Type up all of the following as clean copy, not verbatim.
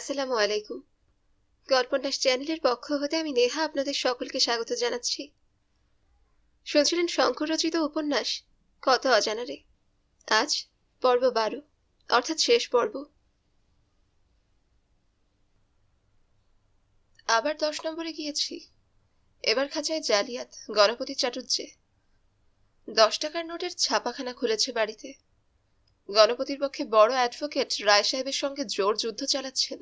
আসসালামু আলাইকুম। গল্পন্যাস চ্যানেলের পক্ষ হতে আমি নেহা আপনাদের সকলকে স্বাগত জানাচ্ছি। শুনছিলেন শঙ্কর রচিত উপন্যাস কত অজানারে। আজ পর্ব 12, অর্থাৎ শেষ পর্ব। আবার 10 নম্বরে গিয়েছি। এবার খাঁচায় জালিয়াত, গণপতি চাটুজ্জে। 10 টাকার নোটের ছাপাখানা খুলেছে বাড়িতে। গণপতির পক্ষে বড় অ্যাডভোকেট রায় সাহেবের সঙ্গে জোর যুদ্ধ চালাচ্ছেন,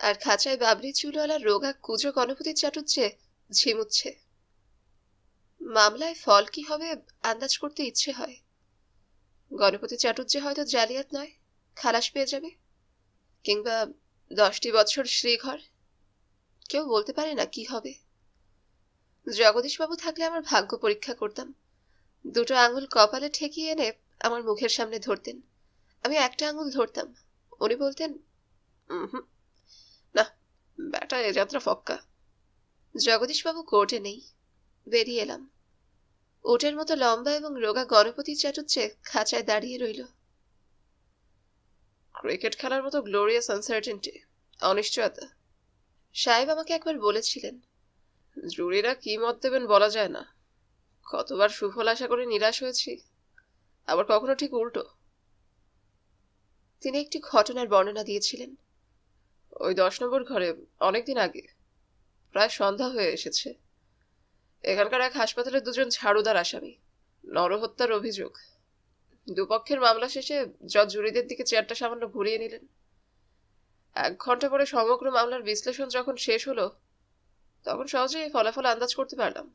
আর খাঁচায় বাবরি চুলওয়ালা রোগা কুজো গণপতির চাটুজ্জে ঝিমুচ্ছে। মামলায় ফল কি হবে আন্দাজ করতে ইচ্ছে হয়। গণপতি চাটুজ্জে হয়তো জালিয়াত নয়, খালাস পেয়ে যাবে, কিংবা 10টি বছর শ্রীঘর। কেউ বলতে পারে না কি হবে। জগদীশবাবু থাকলে আমার ভাগ্য পরীক্ষা করতাম। দুটো আঙুল কপালে ঠেকিয়ে এনে আমার মুখের সামনে ধরতেন, আমি একটা আঙুল ধরতাম। উনি বলতেন, না, ব্যাটা এ যাত্রা ফক্কা। জগদীশবাবু কোর্টে নেই। বেরিয়ে এলাম। ওটের মতো লম্বা এবং রোগা গণপতি চাটুজ্জে খাঁচায় দাঁড়িয়ে রইল। ক্রিকেট খেলার মতো গ্লোরিয়াস আনসার্টেনটি, অনিশ্চয়তা। সাহেব আমাকে একবার বলেছিলেন, জুরিরা কি মত দেবেন বলা যায় না। কতবার সুফল আশা করে নিরাশ হয়েছি, আবার কখনো ঠিক উল্টো। তিনি একটি ঘটনার বর্ণনা দিয়েছিলেন। ওই 10 নম্বর ঘরে অনেকদিন আগে, প্রায় সন্ধ্যা হয়ে এসেছে, এখানকার এক হাসপাতালে দুজন ঝাড়ুদার আসামি, নরহত্যার অভিযোগ। দুপক্ষের মামলা শেষে জজ জুরিদের দিকে চেয়ারটা সামান্য ঘুরিয়ে নিলেন। 1 ঘন্টা পরে সমগ্র মামলার বিশ্লেষণ যখন শেষ হলো, তখন সহজেই ফলাফল আন্দাজ করতে পারলাম।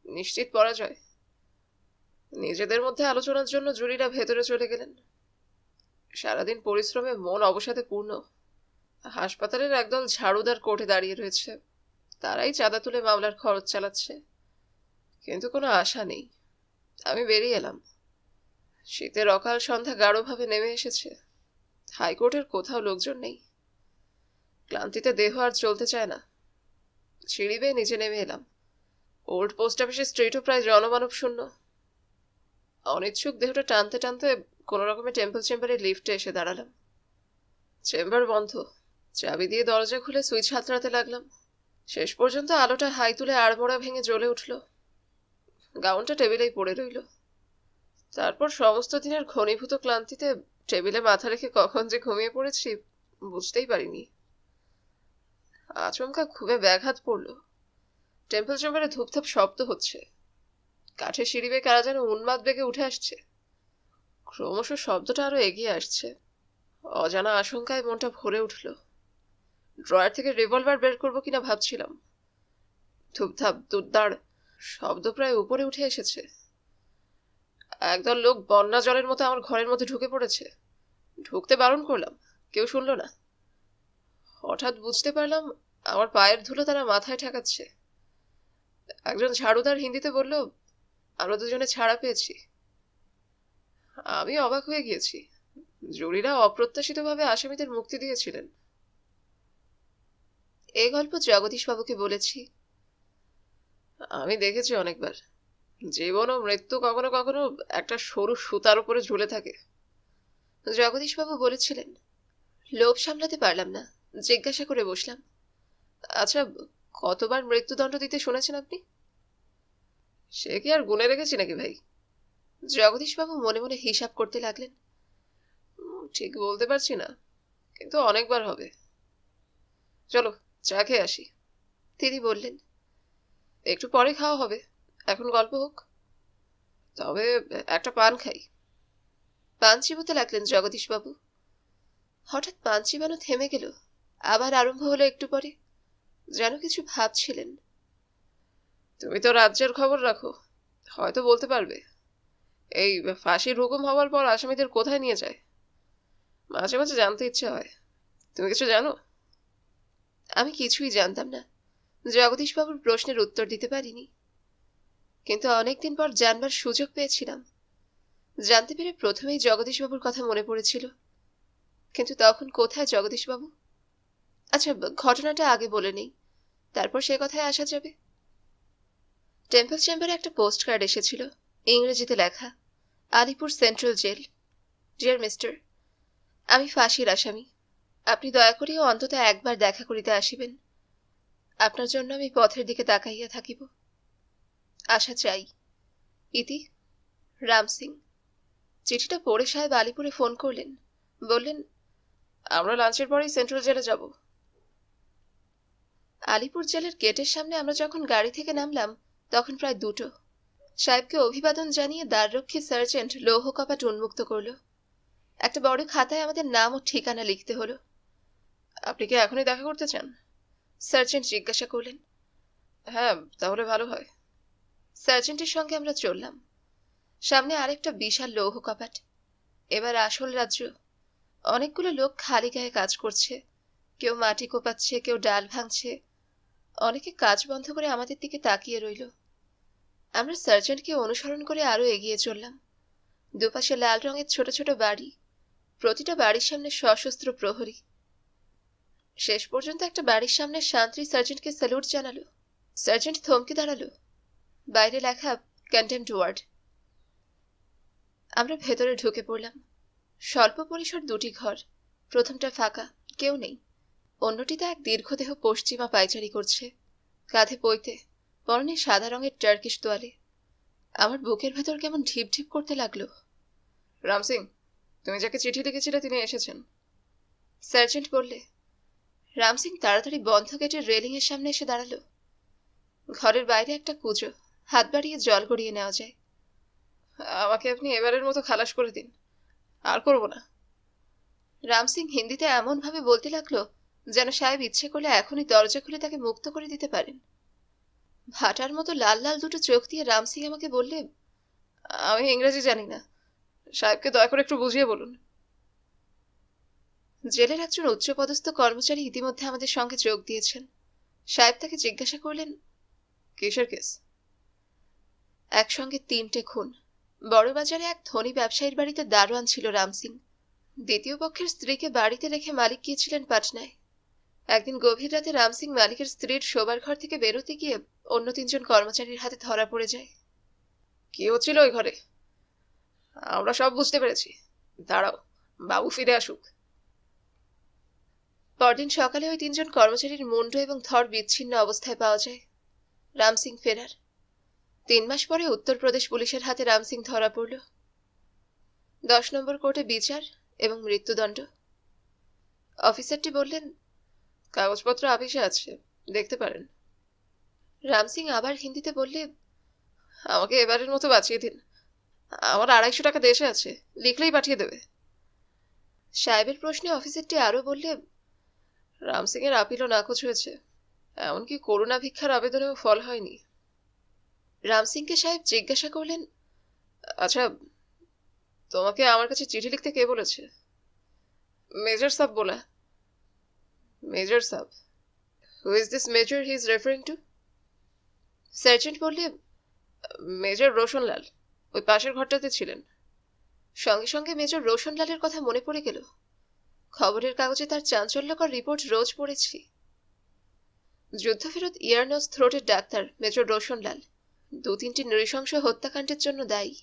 নিশ্চিত পরাজয়। নিজেদের মধ্যে আলোচনার জন্য জুরিরা ভেতরে চলে গেলেন। সারাদিন পরিশ্রমে মন অবসাদে পূর্ণ। হাসপাতালের একদল ঝাড়ুদার কোর্টে দাঁড়িয়ে রয়েছে। তারাই চাঁদা তুলে মামলার খরচ চালাচ্ছে, কিন্তু কোনো আশা নেই। আমি বেরিয়ে এলাম। শীতের অকাল সন্ধ্যা গাঢ়ভাবে নেমে এসেছে। হাইকোর্টের কোথাও লোকজন নেই। ক্লান্তিতে দেহ আর চলতে চায় না। সিঁড়ি বেয়ে নিচে নেমে এলাম। ওল্ড পোস্ট অফিসের স্ট্রিটও প্রায় জনমানব শূন্য। অনিচ্ছুক দেহটা টানতে টানতে কোন রকমের টেম্পল চেম্বারের লিফটে এসে দাঁড়ালাম। চেম্বার বন্ধ। চাবি দিয়ে দরজা খুলে সুইচ হাতড়াতে লাগলাম। শেষ পর্যন্ত আলোটা হাই তুলে আড়মোড়া ভেঙে জ্বলে উঠল। গাউনটা টেবিলেই পড়ে রইল। তারপর সমস্ত দিনের ঘনীভূত ক্লান্তিতে টেবিলে মাথা রেখে কখন যে ঘুমিয়ে পড়েছি বুঝতেই পারিনি। আচমকা খুবই ব্যাঘাত পড়ল। টেম্পল চেম্বারে ধূপধাপ শব্দ হচ্ছে। কাঠের সিঁড়ি বেয়ে কারা যেন উন্মাদ বেগে উঠে আসছে। ক্রমশ শব্দটা আরো এগিয়ে আসছে। অজানা আশঙ্কায় মনটা ভরে উঠল। ড্রয়ার থেকে রিভলভার বের করবো কিনা ভাবছিলাম। ধূপধাপ দুদ্দার শব্দ প্রায় উপরে উঠে এসেছে। একদল লোক বন্যা জলের মতো আমার ঘরের মধ্যে ঢুকে পড়েছে। ঢুকতে বারণ করলাম, কেউ শুনল না। হঠাৎ বুঝতে পারলাম আমার পায়ের ধুলো তারা মাথায় ঠেকাচ্ছে। একজন ঝাড়ুদার হিন্দিতে বলল, আমরা দুজনে ছাড়া পেয়েছি। আমি অবাক হয়ে গিয়েছি। জুরিরা অপ্রত্যাশিতভাবে আসামিদের মুক্তি দিয়েছিলেন। এই গল্প জগদীশবাবুকে বলেছি। আমি দেখেছি অনেকবার, জীবন ও মৃত্যু কখনো কখনো একটা সরু সুতার উপরে ঝুলে থাকে। জগদীশবাবু বলেছিলেন। লোভ সামলাতে পারলাম না, জিজ্ঞাসা করে বসলাম, আচ্ছা, কতবার মৃত্যুদণ্ড দিতে শুনেছেন আপনি? সে কি আর গুনে রেখেছি নাকি ভাই? জগদীশবাবু মনে মনে হিসাব করতে লাগলেন। ঠিক বলতে পারছি না, কিন্তু অনেকবার হবে। চলো চা খেয়ে আসি, তিনি বললেন। একটু পরে খাওয়া হবে, এখন গল্প হোক। তবে একটা পান খাই। পান চিবোতে লাগলেন জগদীশবাবু। হঠাৎ পান চিবানো থেমে গেল, আবার আরম্ভ হলো একটু পরে। যেন কিছু ভাবছিলেন। তুমি তো রাজ্যের খবর রাখো, হয়তো বলতে পারবে। এই ফাঁসির হুকুম হওয়ার পর আসামিদের কোথায় নিয়ে যায়? মাঝে মাঝে জানতে ইচ্ছে হয়। তুমি কিছু জানো? আমি কিছুই জানতাম না। জগদীশবাবুর প্রশ্নের উত্তর দিতে পারিনি, কিন্তু অনেকদিন পর জানবার সুযোগ পেয়েছিলাম। জানতে পেরে প্রথমেই জগদীশবাবুর কথা মনে পড়েছিল, কিন্তু তখন কোথায় জগদীশবাবু? আচ্ছা, ঘটনাটা আগে বলে নেই, তারপর সে কথায় আসা যাবে। টেম্পল চেম্বারে একটা পোস্ট কার্ড এসেছিল, ইংরেজিতে লেখা, Alipur central jail. Dear mister, আমি ফাঁসির আসামি। আপনি দয়া করিয়া অন্তত একবার দেখা করিতে আসিবেন। আপনার জন্য আমি পথের দিকে তাকাইয়া থাকিব। আশা চাই। ইতি রাম সিং। চিঠিটা পড়ে সাহেব আলিপুরে ফোন করলেন। বললেন, আমরা লাঞ্চের পরেই সেন্ট্রাল জেলে যাব। আলিপুর জেলের গেটের সামনে আমরা যখন গাড়ি থেকে নামলাম তখন প্রায় 2টো। সাহেবকে অভিবাদন জানিয়ে দ্বাররক্ষী সার্জেন্ট লৌহ কপাট উন্মুক্ত করল। একটা বড় খাতায় আমাদের নাম ও ঠিকানা লিখতে হলো। আপনি কি এখনই দেখা করতে চান? সার্জেন্ট জিজ্ঞাসা করলেন। হ্যাঁ, তাহলে ভালো হয়। সার্জেন্টের সঙ্গে আমরা চললাম। সামনে আরেকটা বিশাল লৌহ কপাট। এবার আসল রাজ্য। অনেকগুলো লোক খালি গায়ে কাজ করছে। কেউ মাটি কোপাচ্ছে, কেউ ডাল ভাঙছে। অনেকে কাজ বন্ধ করে আমাদের দিকে তাকিয়ে রইল। আমরা সার্জেন্টকে অনুসরণ করে আরো এগিয়ে চললাম। দুপাশে লাল রঙের ছোট ছোট বাড়ি, প্রতিটা বাড়ির সামনে সশস্ত্র প্রহরী। শেষ পর্যন্ত একটা বাড়ির সামনে শান্তি সার্জেন্টকে স্যালুট জানালো। সার্জেন্ট থমকে দাঁড়ালো। বাইরে লেখা কন্টেম্পট ওয়ার্ড। আমরা ভেতরে ঢুকে পড়লাম। স্বল্প পরিসর 2টি ঘর। প্রথমটা ফাঁকা, কেউ নেই। অন্যটিতে এক দীর্ঘদেহ পশ্চিমা পায়চারি করছে, কাঁধে পইতে, পরনে সাদা রঙের টার্কিশ তোয়ালে। আমার বুকের ভেতর কেমন ঢিপ ঢিপ করতে লাগলো। রাম সিং, তুমি যাকে চিঠি লিখেছিলে তিনি এসেছেন। সার্জেন্ট বললে। রাম সিং তাড়াতাড়ি বন্ধ গেটের রেলিং এর সামনে এসে দাঁড়ালো। ঘরের বাইরে একটা কুজো, হাত বাড়িয়ে জল গড়িয়ে নেওয়া যায়। আমাকে আপনি এবারের মতো খালাস করে দিন, আর করব না। রাম সিং হিন্দিতে এমন ভাবে বলতে লাগলো যেন সাহেব ইচ্ছে করলে এখনই দরজা খুলে তাকে মুক্ত করে দিতে পারেন। ভাটার মতো লাল লাল 2টো চোখ দিয়ে রাম সিং আমাকে বললে, আমি ইংরেজি জানি না, সাহেবকে দয়া করে একটু বুঝিয়ে বলুন। জেলের একজন উচ্চপদস্থ কর্মচারী ইতিমধ্যে আমাদের সঙ্গে যোগ দিয়েছেন। সাহেব তাকে জিজ্ঞাসা করলেন, কিসের কেস? একসঙ্গে 3টে খুন। বড়বাজারে এক ধনী ব্যবসায়ীর বাড়িতে দারোয়ান ছিল রাম সিং। দ্বিতীয় পক্ষের স্ত্রীকে বাড়িতে রেখে মালিক গিয়েছিলেন পাটনায়। একদিন গভীর রাতে রাম সিং মালিকের স্ত্রীর শোবার ঘর থেকে বেরোতে গিয়ে অন্য 3জন কর্মচারীর হাতে ধরা পড়ে যায়। কি হচ্ছিল ওই ঘরে? আমরা সব বুঝতে পেরেছি, দাঁড়াও, বাবু ফিরে আসুক। পরদিন সকালে ওই 3জন কর্মচারীর মুন্ড এবং থর বিচ্ছিন্ন অবস্থায় পাওয়া যায়। রাম সিং ফেরার। 3 মাস পরে উত্তরপ্রদেশ পুলিশের হাতে রাম সিং ধরা পড়ল। 10 নম্বর কোর্টে বিচার এবং মৃত্যুদণ্ড। অফিসারটি বললেন, কাগজপত্র অফিসে আছে, দেখতে পারেন। রাম সিং আবার হিন্দিতে বললে, আমাকে এবারের মতো বাঁচিয়ে দিন, আমার 250 টাকা দেশে আছে, লিখলেই পাঠিয়ে দেবে। সাহেবের প্রশ্নে অফিসারটি আরো বললে, রাম সিং এর আপিলও নাকচ হয়েছে, এমনকি করুণা ভিক্ষার আবেদনেও ফল হয়নি। রাম সিংকে সাহেব জিজ্ঞাসা করলেন, আচ্ছা, তোমাকে আমার কাছে চিঠি লিখতে কে বলেছে? মেজর সাহেব বলা। মেজর সাহেব? Who is this major he is referring two? Sergeant বললে, মেজর রোশনলাল, ওই পাশের ঘরটাতে ছিলেন। সঙ্গে সঙ্গে মেজর রোশনলালের কথা মনে পড়ে গেল। খবরের কাগজে তার চাঞ্চল্যকর রিপোর্ট রোজ পড়েছি। যুদ্ধফেরত ইয়ারনোস থ্রোটের ডাক্তার মেজর রোশনলাল 2-3টি নৃশংস হত্যাকাণ্ডের জন্য দায়ী।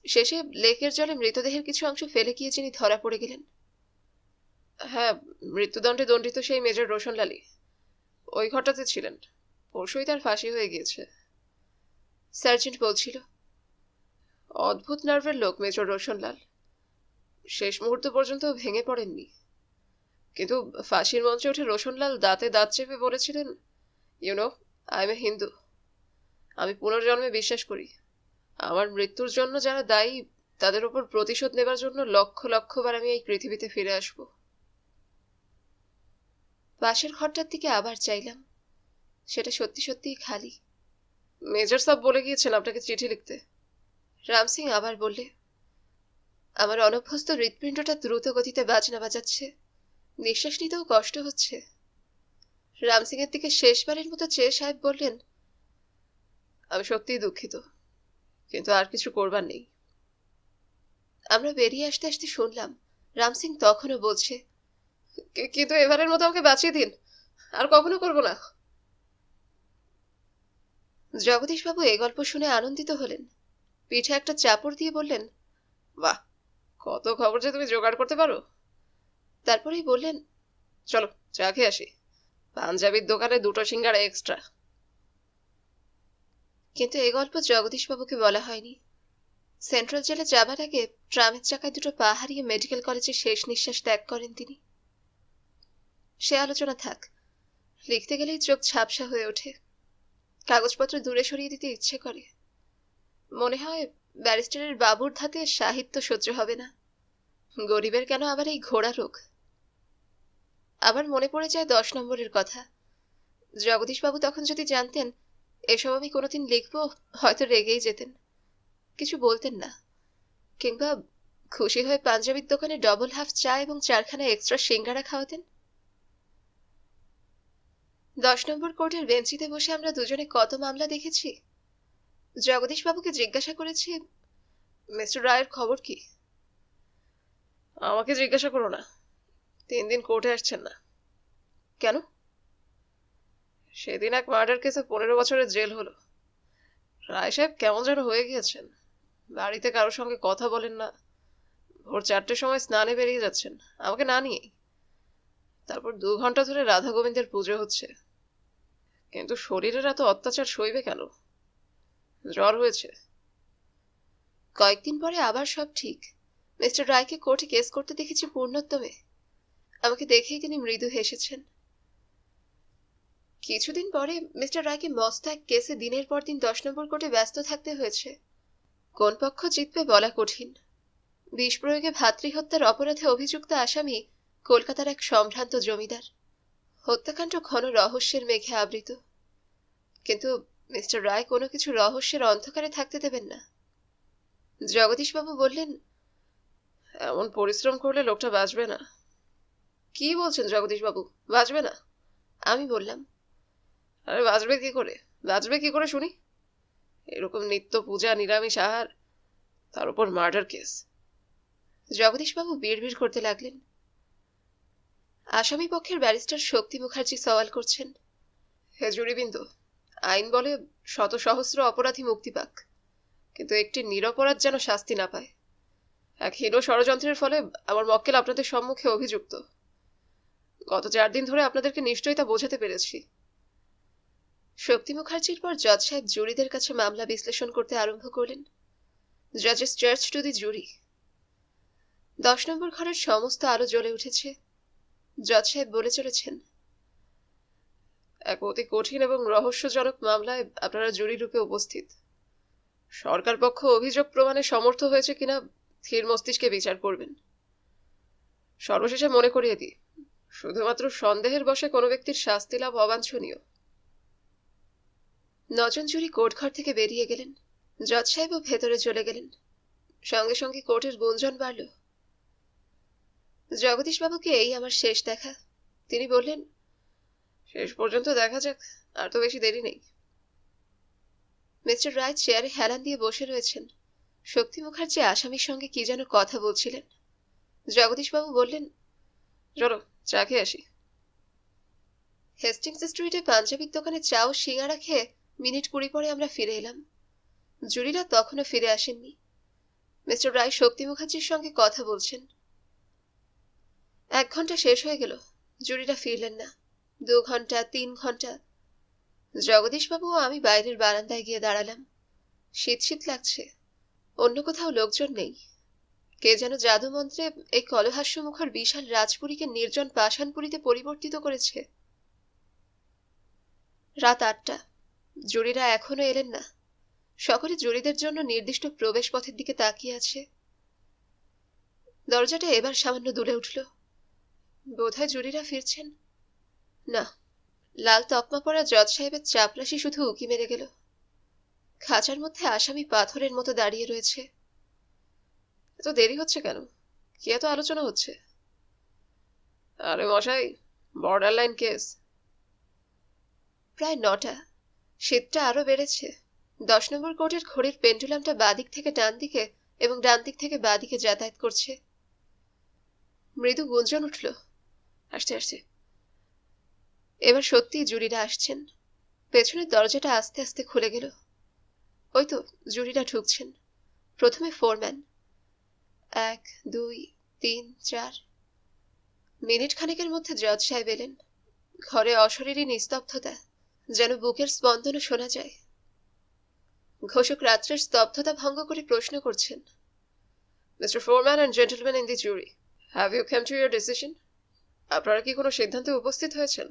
শেষে লেকের জলে মৃতদেহের কিছু অংশ ফেলে গিয়ে যিনি ধরা পড়ে গেলেন। হ্যাঁ, মৃত্যুদণ্ডে দণ্ডিত সেই মেজর রোশনলালই ওই ঘরটাতে ছিলেন। পরশুই তার ফাঁসি হয়ে গিয়েছে। সার্জেন্ট বলছিল। অদ্ভুত নার্ভের লোক মেজর রোশনলাল। শেষ মুহূর্ত পর্যন্ত ভেঙে পড়েননি, কিন্তু ফাঁসির মঞ্চে উঠে রোশনলাল দাঁতে দাঁত চেপে বলেছিলেন, YONO, I M A Hindu. আমি পুনর্জন্মে বিশ্বাস করি। আমার মৃত্যুর জন্য যারা দায়ী তাদের উপর প্রতিশোধ নেবার জন্য লক্ষ লক্ষবার আমি এই পৃথিবীতে ফিরে আসব। পাশের ঘরটার দিকে আবার চাইলাম। সেটা সত্যি সত্যিই খালি। মেজর সাহেব বলে গিয়েছেন আপনাকে চিঠি লিখতে। রাম সিং আবার বললে। আমার অনভ্যস্ত হৃৎপিণ্ডটা দ্রুত গতিতে বাজনা বাজাচ্ছে। নিঃশ্বাস নিতেও কষ্ট হচ্ছে। রাম সিং এর দিকে শেষবারের মতো চেয়ে সাহেব বললেন, আমি সত্যিই দুঃখিত, কিন্তু আর কিছু করবার নেই। আমরা বেরিয়ে আসতে আসতে শুনলাম রাম সিং তখনও বলছে, কিন্তু এবারের মতো আমাকে বাঁচিয়ে দিন, আর কখনো করবো না। জগদীশবাবু এই গল্প শুনে আনন্দিত হলেন। পিঠে একটা চাপড় দিয়ে বললেন, বাহ, কত খবর যে তুমি জোগাড় করতে পারো। তারপরেই বললেন, চলো চা খেয়ে আসি, পাঞ্জাবির দোকানে 2টো সিঙ্গাড়া এক্সট্রা। কিন্তু এই গল্প জগদীশবাবুকে বলা হয়নি। সেন্ট্রাল জেলে যাবার আগে ট্রামের চাকায় 2টো পা হারিয়ে মেডিকেল কলেজে শেষ নিঃশ্বাস ত্যাগ করেন তিনি। সে আলোচনা থাক, লিখতে গেলেই চোখ ঝাপসা হয়ে ওঠে, কাগজপত্র দূরে সরিয়ে দিতে ইচ্ছে করে। মনে হয় ব্যারিস্টারের বাবুর ধাতে সাহিত্য সহ্য হবে না, গরিবের কেন আবার এই ঘোড়া রোগ। আবার মনে পড়ে যায় 10 নম্বরের কথা। জগদীশবাবু তখন যদি জানতেন এসব আমি কোনোদিন লিখবো, হয়তো রেগেই যেতেন, কিছু বলতেন না, কিংবা খুশি হয়ে পাঞ্জাবির দোকানে ডবল হাফ চা এবং 4খানা এক্সট্রা সিঙ্গারা খাওয়াতেন। 10 নম্বর কোর্টের বেঞ্চিতে বসে আমরা দুজনে কত মামলা দেখেছি। জগদীশবাবুকে জিজ্ঞাসা করেছি, মিস্টার রায়ের খবর কি? আমাকে জিজ্ঞাসা করো না, 3 দিন কোর্টে আসছেন না। কেন? সেদিন এক মার্ডার কেসে 15 বছরের জেল হলো। রায় সাহেব কেমন যেন হয়ে গিয়েছেন, বাড়িতে কারোর সঙ্গে কথা বলেন না, ভোর 4টের সময় স্নানে বেরিয়ে যাচ্ছেন আমাকে না নিয়েই। তারপর 2 ঘন্টা ধরে রাধা গোবিন্দের পুজো হচ্ছে। কিন্তু শরীরের এত অত্যাচার সইবে কেন? জ্বর হয়েছে। কয়েকদিন পরে আবার সব ঠিক। মিস্টার রায়কে কোর্টে কেস করতে দেখেছি পূর্ণোত্তমে। আমাকে দেখেই তিনি মৃদু হেসেছেন। কিছুদিন পরে মিস্টার রায়কে মস্ত এক কেসে দিনের পর দিন 10 নম্বর কোর্টে ব্যস্ত থাকতে হয়েছে। কোন পক্ষ জিতবে বলা কঠিন। বিষ প্রয়োগে ভাতৃহত্যার অপরাধে অভিযুক্ত আসামি কলকাতার এক সম্ভ্রান্ত জমিদার। হত্যাকাণ্ড ঘন রহস্যের মেঘে আবৃত। কিন্তু মিস্টার রায় কোনো কিছু রহস্যের অন্ধকারে থাকতে দেবেন না। জগদীশবাবু বললেন, এমন পরিশ্রম করলে লোকটা বাঁচবে না। কি বলছেন জগদীশবাবু, বাঁচবে না? আমি বললাম, আরে বাঁচবে কি করে, বাঁচবে কি করে শুনি? এরকম নিত্য পূজা, নিরামিষ আহার, তার উপর মার্ডার কেস। জগদীশবাবু বিড়বিড় করতে লাগলেন। আসামি পক্ষের ব্যারিস্টার শক্তি মুখার্জি সওয়াল করছেন, হে জুরিবৃন্দ, আইন বলে শত সহস্র অপরাধী মুক্তি পাক, কিন্তু একটি নিরপরাধ যেন শাস্তি না পায়। এক হীন ষড়যন্ত্রের ফলে আমার মক্কেল আপনাদের সম্মুখে অভিযুক্ত। গত 4 দিন ধরে আপনাদেরকে নিশ্চয়ই তা বোঝাতে পেরেছি। শক্তি মুখার্জির পর জজ সাহেব জুরিদের কাছে মামলা বিশ্লেষণ করতে আরম্ভ করলেন। জাজেস চার্জ টু দি জুরি। 10 নম্বর ঘরের সমস্ত আলো জ্বলে উঠেছে। জজ সাহেব বলে চলেছেন, এক অতি কঠিন এবং রহস্যজনক মামলায় আপনারা জুরি রূপে উপস্থিত। সরকার পক্ষ অভিযোগ প্রমাণে সমর্থ হয়েছে কিনা ধীর মস্তিষ্কে বিচার করবেন। সর্বশেষে মনে করিয়ে দিই, শুধুমাত্র সন্দেহের বশে কোনো ব্যক্তির শাস্তি লাভ অবাঞ্ছনীয়। 9 জন জুরি কোর্টঘর থেকে বেরিয়ে গেলেন। জজ সাহেবও ভেতরে চলে গেলেন। সঙ্গে সঙ্গে কোর্টের গুঞ্জন বাড়ল। জগদীশবাবুকে এই আমার শেষ দেখা। তিনি বললেন, শেষ পর্যন্ত দেখা যাক, আর তো বেশি দেরি নেই। মিস্টার রায় চেয়ারে হেলান দিয়ে বসে রয়েছেন। শক্তি মুখার্জি আসামির সঙ্গে কি যেন কথা বলছিলেন। জগদীশবাবু বললেন, চলো চা খেয়ে আসি। হেস্টিংস স্ট্রিটে পাঞ্জাবির দোকানে চা ও সিঙ্গাড়া খেয়ে মিনিট 20 পরে আমরা ফিরে এলাম। জুরিরা তখনও ফিরে আসেননি। মিস্টার রায় শক্তি মুখার্জির সঙ্গে কথা বলছেন। 1 ঘন্টা শেষ হয়ে গেল, জুরিরা ফিরলেন না। 2 ঘন্টা, 3 ঘন্টা। জগদীশবাবু ও আমি বাইরের বারান্দায় গিয়ে দাঁড়ালাম। শীত শীত লাগছে, অন্য কোথাও লোকজন নেই। কে যেন জাদুমন্ত্রে এই কলহাস্য মুখর বিশাল রাজপুরীকে নির্জন পাষাণপুরীতে পরিবর্তিত করেছে। রাত 8টা। জুরিরা এখনো এলেন না। সকলে জুরিদের জন্য নির্দিষ্ট প্রবেশ পথের দিকে তাকিয়ে আছে। দরজাটা এবার সামান্য দুলে উঠল। বোধহয় জুরিরা ফিরছেন। না, লাল তকমা পরা জজ সাহেবের চাপরাশি শুধু উকি মেরে গেল। খাঁচার মধ্যে আসামি পাথরের মতো দাঁড়িয়ে রয়েছে। এত দেরি হচ্ছে কেন? কি এত আলোচনা হচ্ছে? আরে মশাই, বর্ডার লাইন কেস। প্রায় 9টা। শীতটা আরো বেড়েছে। 10 নম্বর কোর্টের ঘড়ির পেন্ডুলামটা বাদিক থেকে ডান দিকে এবং ডান দিক থেকে বাদিকে যাতায়াত করছে। মৃদু গুঞ্জন উঠল, আসতে আসতে। এবার সত্যিই জুরিরা আসছেন। পেছনের দরজাটা আস্তে আস্তে খুলে গেল। ওই তো জুরিরা ঢুকছেন। প্রথমে ফোরম্যান। 1, 2, 3, 4। মিনিট খানেকের মধ্যে জজ সাহেব এলেন। ঘরে অশরীরী নিস্তব্ধতা, যেন বুকের স্পন্দনও শোনা যায়। ঘোষক রাত্রের স্তব্ধতা ভঙ্গ করে প্রশ্ন করছেন, mister foreman and gentleman in the jury, have you come to your decision? আপনারা কি কোনো সিদ্ধান্তে উপস্থিত হয়েছেন?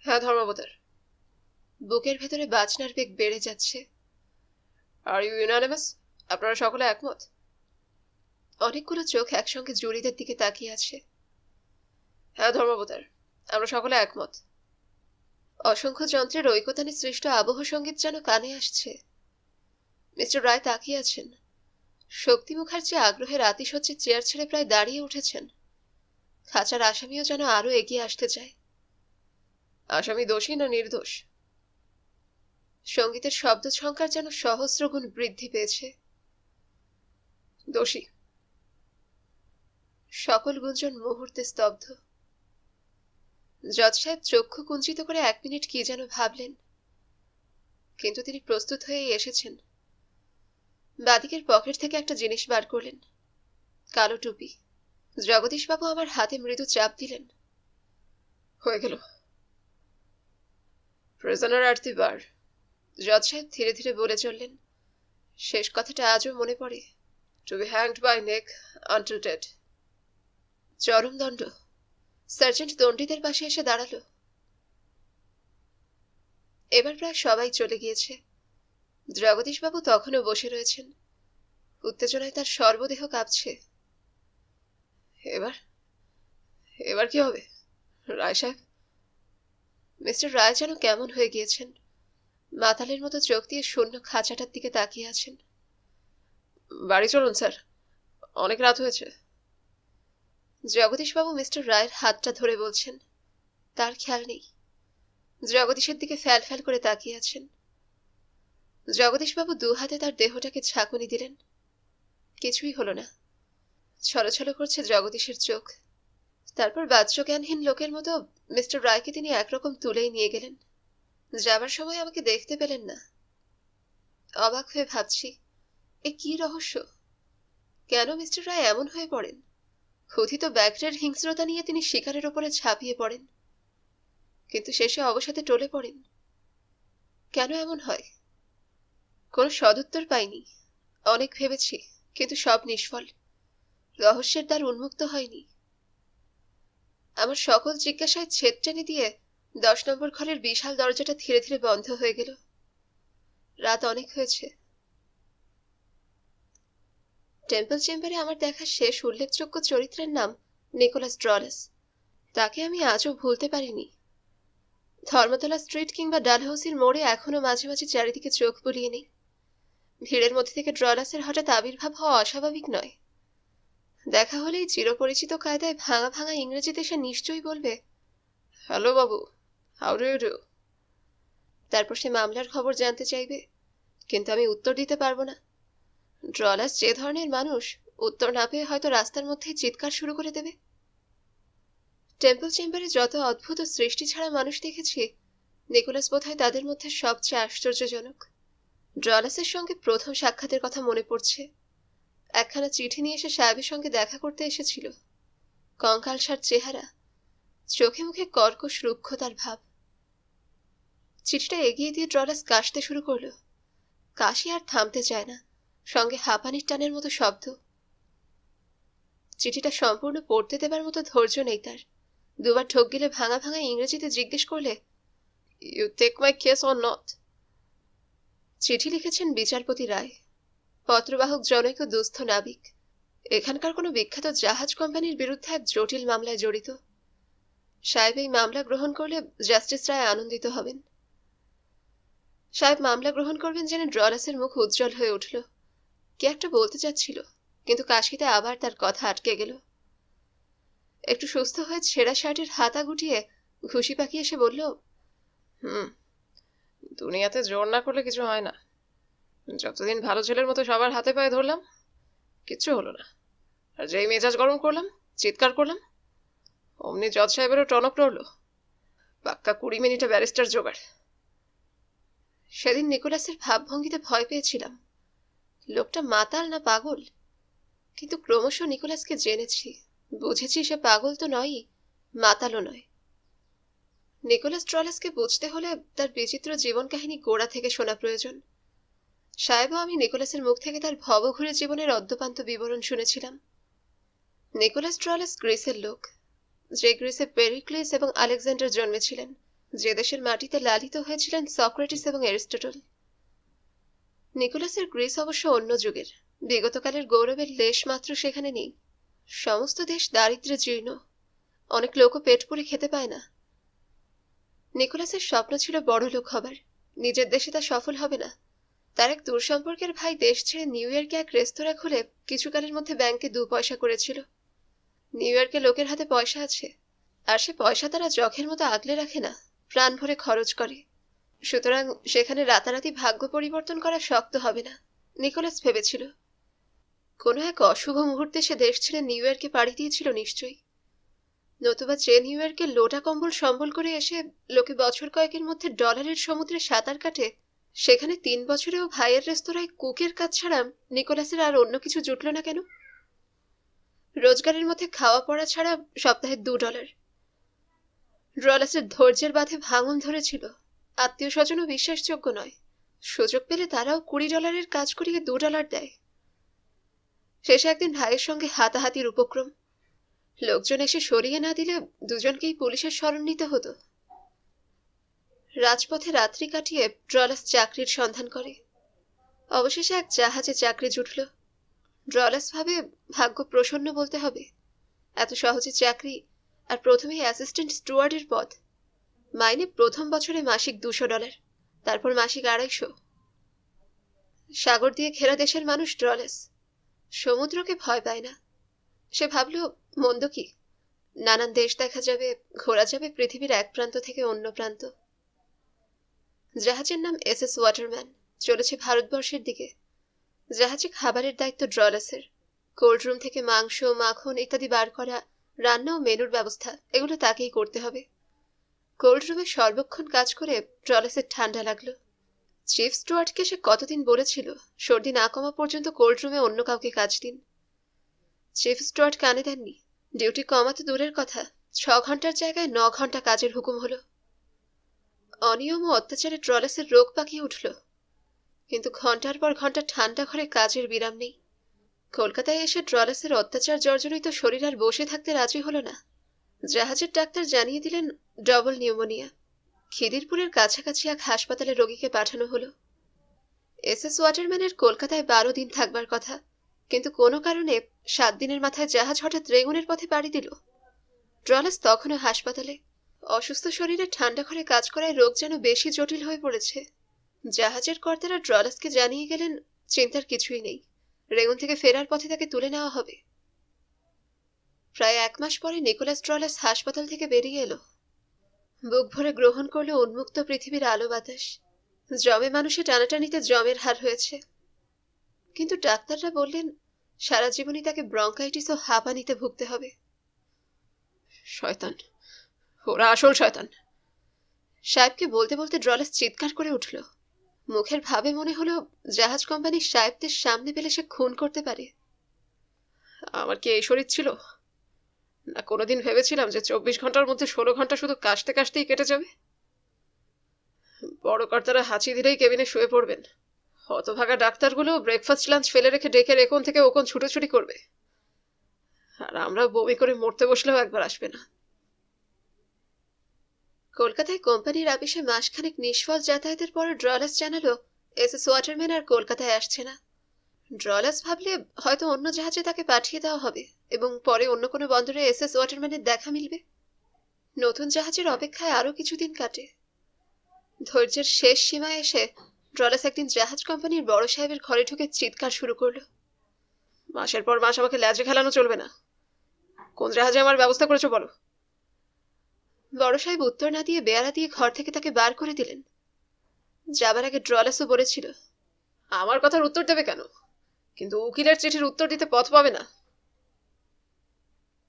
হ্যাঁ ধর্মাবতার। বুকের ভেতরে বাজনার বেগ বেড়ে যাচ্ছে। Are you unanimous? আপনারা সকলে একমত? অনেকগুলো চোখ একসঙ্গে জুরিদের দিকে তাকিয়ে আছে। হ্যাঁ ধর্মাবতার, আমরা সকলে একমত। অসংখ্য যন্ত্রের ঐকতানে সৃষ্ট আবহ সঙ্গীত যেন কানে আসছে। মিস্টার রায় তাকিয়ে আছেন। শক্তি মুখার্জি আগ্রহের আতিশয্যে চেয়ার ছেড়ে প্রায় দাঁড়িয়ে উঠেছেন। খাঁচার আসামিও যেন আরো এগিয়ে আসতে চায়। আসামি দোষী না নির্দোষ? সঙ্গীতের শব্দ সংখ্যার যেন সহস্র গুণ বৃদ্ধি পেয়েছে। দোষী। সকল গুঞ্জন মুহূর্তে স্তব্ধ। জজ সাহেব চক্ষু কুঞ্চিত করে 1 মিনিট কি যেন ভাবলেন, কিন্তু তিনি প্রস্তুত হয়েই এসেছেন। বাদিকের পকেট থেকে একটা জিনিস বার করলেন, কালো টুপি। জগদীশবাবু আমার হাতে মৃদু চাপ দিলেন। হয়ে গেল। প্রিজনার অ্যাট দি বার, জজ সাহেব ধীরে ধীরে বলে চললেন। শেষ কথাটা আজও মনে পড়ে। To be hanged by neck until dead. চরমদণ্ড। সার্জেন্ট দণ্ডিতের পাশে এসে দাঁড়ালো। এবার প্রায় সবাই চলে গিয়েছে। জগদীশবাবু তখনও বসে রয়েছেন। উত্তেজনায় তার সর্বদেহ কাঁপছে। এবার এবার কি হবে রায় সাহেব? মিস্টার রায় যেন কেমন হয়ে গিয়েছেন। মাতালের মতো চোখ দিয়ে শূন্য খাঁচাটার দিকে তাকিয়ে আছেন। বাড়ি চলুন স্যার, অনেক রাত হয়েছে। জগদীশবাবু মিস্টার রায়ের হাতটা ধরে বলছেন। তার খেয়াল নেই। জগদীশের দিকে ফ্যাল ফ্যাল করে তাকিয়ে আছেন। জগদীশবাবু 2 হাতে তার দেহটাকে ঝাঁকুনি দিলেন। কিছুই হলো না। ছলছল করছে জগদীশের চোখ। তারপর বাহ্যজ্ঞানহীন লোকের মতো মিস্টার রায়কে তিনি একরকম তুলেই নিয়ে গেলেন। যাবার সময় আমাকে দেখতে পেলেন না। অবাক হয়ে ভাবছি, এ কি রহস্য? কেন মিস্টার রায় এমন হয়ে পড়েন? ক্ষুধিত ব্যাঘ্রের হিংস্রতা নিয়ে তিনি শিকারের ওপরে ঝাঁপিয়ে পড়েন, কিন্তু শেষে অবসাদে টলে পড়েন। কেন এমন হয়? কোনো সদুত্তর পাইনি। অনেক ভেবেছি, কিন্তু সব নিষ্ফল। রহস্যের দ্বার উন্মুক্ত হয়নি। আমার সকল জিজ্ঞাসায় ছেদ টেনে দিয়ে 10 নম্বর ঘরের বিশাল দরজাটা ধীরে ধীরে বন্ধ হয়ে গেল। রাত অনেক হয়েছে। টেম্পল চেম্বারে আমার দেখা শেষ উল্লেখযোগ্য চরিত্রের নাম নিকোলাস ড্রলাস। তাকে আমি আজও ভুলতে পারিনি। ধর্মতলা স্ট্রিট কিংবা ডালহৌসির মোড়ে এখনো মাঝে মাঝে চারিদিকে চোখ বুলিয়ে নেই। ভিড়ের মধ্যে থেকে ড্রলাসের হঠাৎ আবির্ভাব হওয়া অস্বাভাবিক নয়। দেখা হলেই চিরপরিচিত কায়দায় ভাঙা ভাঙা ইংরেজিতে সে নিশ্চয়ই বলবে, হ্যালো বাবু, হাউ ডু ইউ ডু। তারপর সে মামলার খবর জানতে চাইবে, কিন্তু আমি উত্তর দিতে পারবো না। ড্রলাস যে ধরনের মানুষ, উত্তর না পেয়ে হয়তো রাস্তার মধ্যেই চিৎকার শুরু করে দেবে। টেম্পল চেম্বারে যত অদ্ভুত সৃষ্টি ছাড়া মানুষ দেখেছি, নিকোলাস বোধহয় তাদের মধ্যে সবচেয়ে আশ্চর্যজনক। ড্রলাসের সঙ্গে প্রথম সাক্ষাতের কথা মনে পড়ছে। একখানা চিঠি নিয়ে এসে সাহেবের সঙ্গে দেখা করতে এসেছিল। কঙ্কালসার চেহারা, চোখে মুখে কর্কশ রুক্ষতার ভাব। চিঠিটা এগিয়ে দিয়ে ড্রলাস কাশতে শুরু করলো। কাশি আর থামতে চায় না, সঙ্গে হাঁপানির টানের মতো শব্দ। চিঠিটা সম্পূর্ণ পড়তে দেবার মতো ধৈর্য নেই তার। 2 বার ঠোক গেলে ভাঙা ভাঙা ইংরেজিতে জিজ্ঞেস করলে, you take my case or not. চিঠি লিখেছেন বিচারপতি রায়, পত্রবাহক জনৈক দুস্থ নাবিক। এখানকার কোনো বিখ্যাত জাহাজ কোম্পানির বিরুদ্ধে এক জটিল মামলায় জড়িত। সাহেব এই মামলা গ্রহণ করলে জাস্টিস রায় আনন্দিত হবেন। সাহেব মামলা গ্রহণ করবেন জেনে ড্রলাসের মুখ উজ্জ্বল হয়ে উঠল। কি একটা বলতে চাচ্ছিল, কিন্তু কাশিতে আবার তার কথা আটকে গেল। একটু সুস্থ হয়ে ছেঁড়া শার্টের হাতা গুটিয়ে ঘুষি পাকিয়ে এসে বলল, দুনিয়াতে জোর না করলে কিছু হয় না। যতদিন ভালো ছেলের মতো সবার হাতে পায়ে ধরলাম, কিচ্ছু হলো না। আর যেই মেজাজ গরম করলাম, চিৎকার করলাম, অমনি জজ সাহেবেরও টনক নড়ল। পাক্কা 20 মিনিটে ব্যারিস্টার জোগাড়। সেদিন নিকোলাসের ভাবভঙ্গিতে ভয় পেয়েছিলাম। লোকটা মাতাল না পাগল, কিন্তু ক্রমশ নিকোলাসকে জেনেছি। বুঝেছি সে পাগল তো নয়ই, মাতালও নয়। নিকোলাস ট্রলেসকে বুঝতে হলে তার বিচিত্র জীবন কাহিনী গোড়া থেকে শোনা প্রয়োজন। সাহেব আমি নিকোলাসের মুখ থেকে তার ভবঘুরে জীবনের অদ্যপান্ত বিবরণ শুনেছিলাম। নিকোলাস ট্রলেস গ্রিসের লোক, যে গ্রিসে পেরিক্লিস এবং আলেকজান্ডার জন্মেছিলেন, যে দেশের মাটিতে লালিত হয়েছিলেন সক্রেটিস এবং এরিস্টটল। নিকোলাসের গ্রিস অবশ্য অন্য যুগের, বিগতকালের গৌরবের লেশ মাত্র সেখানে নেই। সমস্ত দেশ দারিদ্র্যে জীর্ণ, অনেক লোকও পেট পুরে খেতে পায় না। নিকোলাসের স্বপ্ন ছিল বড় লোক হবার, নিজের দেশে তা সফল হবে না। তার এক দূর সম্পর্কের ভাই দেশ ছেড়ে নিউ ইয়র্কে এক রেস্তোরাঁ খুলে কিছুকালের মধ্যে ব্যাংকে 2 পয়সা করেছিল। নিউ ইয়র্কে লোকের হাতে পয়সা আছে, আর সে পয়সা তারা জখের মতো আগলে রাখে না, প্রাণ ভরে খরচ করে। সুতরাং সেখানে রাতারাতি ভাগ্য পরিবর্তন করা শক্ত হবে না, নিকোলাস ভেবেছিল। কোনো এক অশুভ মুহূর্তে সে দেশ ছেড়ে নিউ ইয়র্কে পাড়ি দিয়েছিল নিশ্চয়ই, নতুবা যে নিউ ইয়র্কে লোটা কম্বল সম্বল করে এসে লোকে বছর কয়েকের মধ্যে ডলারের সমুদ্রে সাঁতার কাটে, সেখানে 3 বছরেও ভাইয়ের রেস্তোরাঁয় কুকের কাজ ছাড়া নিকোলাসের আর অন্য কিছু জুটল না কেন? রোজগারের মধ্যে খাওয়া পড়া ছাড়া সপ্তাহে $2। ড্রলাসের ধৈর্যের বাঁধে ভাঙন ধরেছিল। আত্মীয় স্বজনও বিশ্বাসযোগ্য নয়, সুযোগ পেলে তারাও $20 কাজ করিয়ে $2 দেয়। শেষে একদিন ভাইয়ের সঙ্গে হাতাহাতির উপক্রম। লোকজন এসে সরিয়ে না দিলে দুজনকেই পুলিশের শরণ নিতে হতো। রাজপথে রাত্রি কাটিয়ে ড্রলাস চাকরির সন্ধান করে। অবশেষে এক জাহাজে চাকরি জুটল। ড্রলাস ভাবে ভাগ্য প্রসন্ন বলতে হবে, এত সহজে চাকরি, আর প্রথমেই অ্যাসিস্ট্যান্ট স্টুয়ার্ডের পদ। মাইনে প্রথম বছরে মাসিক $200, তারপর মাসিক 250। সাগর দিয়ে ঘেরা দেশের মানুষ ড্রলাস, সমুদ্রকে ভয় পায় না। সে ভাবল মন্দ কি, নানান দেশ দেখা যাবে, ঘোরা যাবে পৃথিবীর এক প্রান্ত থেকে অন্য প্রান্ত। জাহাজের নাম SS ওয়াটারম্যান, চলেছে ভারতবর্ষের দিকে। জাহাজে খাবারের দায়িত্ব ড্রলাসের। কোল্ড রুম থেকে মাংস, মাখন ইত্যাদি বার করা, রান্না ও মেনুর ব্যবস্থা এগুলো তাকেই করতে হবে। কোল্ড রুমে সর্বক্ষণ কাজ করে ড্রলাসের ঠান্ডা লাগলো। চিফ স্টুয়ার্টকে সে কতদিন বলেছিল সর্দি না কমা পর্যন্ত কোল্ড রুমে অন্য কাউকে কাজ দিন। চিফ স্টুয়ার্ট কানে দেননি। ডিউটি কমাতে দূরের কথা, 6 ঘন্টার জায়গায় 9 ঘন্টা কাজের হুকুম হলো। অনিয়ম ও অত্যাচারে ড্রলাসের রোগ পাকিয়ে উঠল, কিন্তু ঘন্টার পর ঘন্টা ঠান্ডা ঘরে কাজের বিরাম নেই। কলকাতায় এসে ড্রলাসের অত্যাচার জর্জরিত শরীর আর বসে থাকতে রাজি হলো না। জাহাজের ডাক্তার জানিয়ে দিলেন ডবল নিউমোনিয়া। খিদিরপুরের কাছাকাছি এক হাসপাতালে রোগীকে পাঠানো হলো। SS ওয়াটারম্যানের কলকাতায় 12 দিন থাকবার কথা, কিন্তু কোনো কারণে 7 দিনের মাথায় জাহাজ হঠাৎ রেঙ্গুনের পথে পাড়ি দিল। ড্রলাস তখনও হাসপাতালে। অসুস্থ শরীরে ঠান্ডা ঘরে কাজ করায় রোগ যেন বেশি জটিল হয়ে পড়েছে। জাহাজের কর্তারা ড্রলাসকে জানিয়ে গেলেন চিন্তার কিছুই নেই, রেঙ্গুন থেকে ফেরার পথে তাকে তুলে নেওয়া হবে। প্রায় 1 মাস পরে নিকোলাস ড্রলাস হাসপাতাল থেকে বেরিয়ে এলো। বুক ভরে গ্রহণ করলো উন্মুক্ত পৃথিবীর আলো বাতাস। জমে মানুষে টানাটানিতে জমের হার হয়েছে, কিন্তু ডাক্তাররা বললেন সারা জীবনই তাকে ব্রঙ্কাইটিস ও হাঁপানিতে ভুগতে হবে। শয়তান, ওরা আসল শয়তান। সাহেবকে বলতে বলতে ড্রলাস চিৎকার করে উঠল। মুখের ভাবে মনে হলো জাহাজ কোম্পানির সাহেবদের সামনে পেলে সে খুন করতে পারে। আমার কি এই শরীর ছিল না? কোনোদিন ভেবেছিলাম যে 24 ঘন্টার মধ্যে 16 ঘন্টা শুধু কাশতে কাশতেই কেটে যাবে। বড় কর্তারা হাঁচি দিলেই কেবিনে শুয়ে পড়বেন, হতভাগা ডাক্তারগুলো ব্রেকফাস্ট লাঞ্চ ফেলে রেখে ডেকের একন থেকে ওকন ছুটোছুটি করবে, আর আমরা বমি করে মরতে বসলেও একবার আসবে না। কলকাতায় কোম্পানির আপিসে মাসখানেক নিষ্ফল যাতায়াতের পর ড্রলাস জানালো SS ওয়াটারম্যান আর কলকাতায় আসছে না। ড্রলাস ভাবলে হয়তো অন্য জাহাজে তাকে পাঠিয়ে দেওয়া হবে এবং পরে অন্য কোনো বন্দরে SS ওয়াটারম্যানের দেখা মিলবে। নতুন জাহাজের অপেক্ষায় আরো কিছুদিন কাটে। ধৈর্যের শেষ সীমায় এসে ড্রলাস একদিন জাহাজ কোম্পানির বড় সাহেবের ঘরে ঢুকে চিৎকার শুরু করলো, মাসের পর মাস আমাকে ল্যাজে খেলানো চলবে না। কোন জাহাজে আমার ব্যবস্থা করেছো বলো। বড় সাহেব উত্তর না দিয়ে বেয়ারা দিয়ে ঘর থেকে তাকে বার করে দিলেন। যাবার আগে ড্রলাসও বলেছিল আমার কথার উত্তর দেবে কেন, কিন্তু উকিলের চিঠির উত্তর দিতে পথ পাবে না।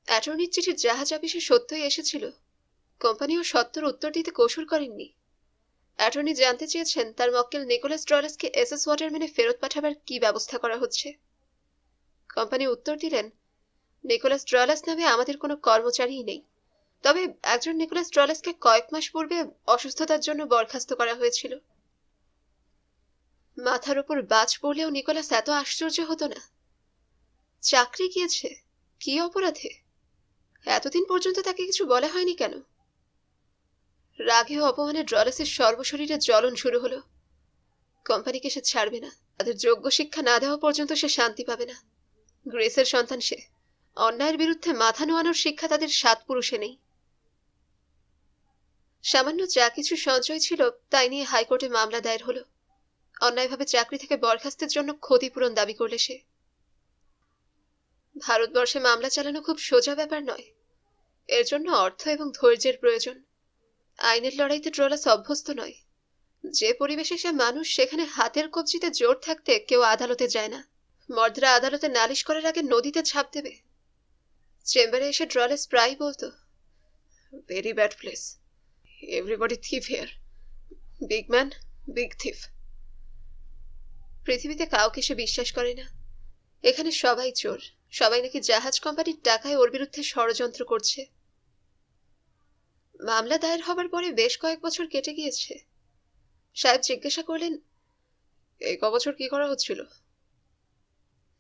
অ্যাটর্নির চিঠি জাহাজ অফিসে সত্যই এসেছিল। কোম্পানিও সত্তর উত্তর দিতে কসুর করেননি। অ্যাটর্নি জানতে চেয়েছেন তার মক্কেল নিকোলাস ড্রলাসকে SS ওয়াটারম্যানে ফেরত পাঠাবার কি ব্যবস্থা করা হচ্ছে। কোম্পানি উত্তর দিলেন নিকোলাস ড্রলাস নামে আমাদের কোনো কর্মচারীই নেই। তবে একজন নিকোলাস ড্রলাসকে কয়েক মাস পূর্বে অসুস্থতার জন্য বরখাস্ত করা হয়েছিল। মাথার উপর বাজ পড়লেও নিকোলাস এত আশ্চর্য হতো না। চাকরি গিয়েছে, কি অপরাধে? এতদিন পর্যন্ত তাকে কিছু বলা হয়নি কেন? রাগে ও অপমানে ড্রলাসের সর্বশরীরে জ্বলন শুরু হলো। কোম্পানিকে সে ছাড়বে না। তাদের যোগ্য শিক্ষা না দেওয়া পর্যন্ত সে শান্তি পাবে না। গ্রেসের সন্তান সে। অন্যায়ের বিরুদ্ধে মাথা নোয়ানোর শিক্ষা তাদের 7 পুরুষে নেই। সামান্য যা কিছু সঞ্চয় ছিল তাই নিয়ে হাইকোর্টে মামলা দায়ের হলো। অন্যায়ভাবে চাকরি থেকে বরখাস্তের জন্য ক্ষতিপূরণ দাবি করলে সে। ভারতবর্ষে মামলা চালানো খুব সোজা ব্যাপার নয়। এর জন্য অর্থ এবং ধৈর্যের প্রয়োজন। আইনের লড়াইতে ড্রলাস অভ্যস্ত নয়। যে পরিবেশে সে মানুষ, সেখানে হাতের কবজিতে জোর থাকতে কেউ আদালতে যায় না। মর্দরা আদালতে নালিশ করার আগে নদীতে ঝাঁপ দেবে। চেম্বারে এসে ড্রলাস প্রায় বলতো, very bad place, everybody thief here, big man, big thief. পৃথিবীতে কাউকে সে বিশ্বাস করে না। এখানে সবাই চোর। সবাই নাকি জাহাজ কোম্পানির টাকায় ওর বিরুদ্ধে ষড়যন্ত্র করছে। মামলা দায়ের হবার পরে বেশ কয়েক বছর কেটে গিয়েছে। সাহেব জিজ্ঞাসা করলেন, এই কবছর কি করা হচ্ছিল?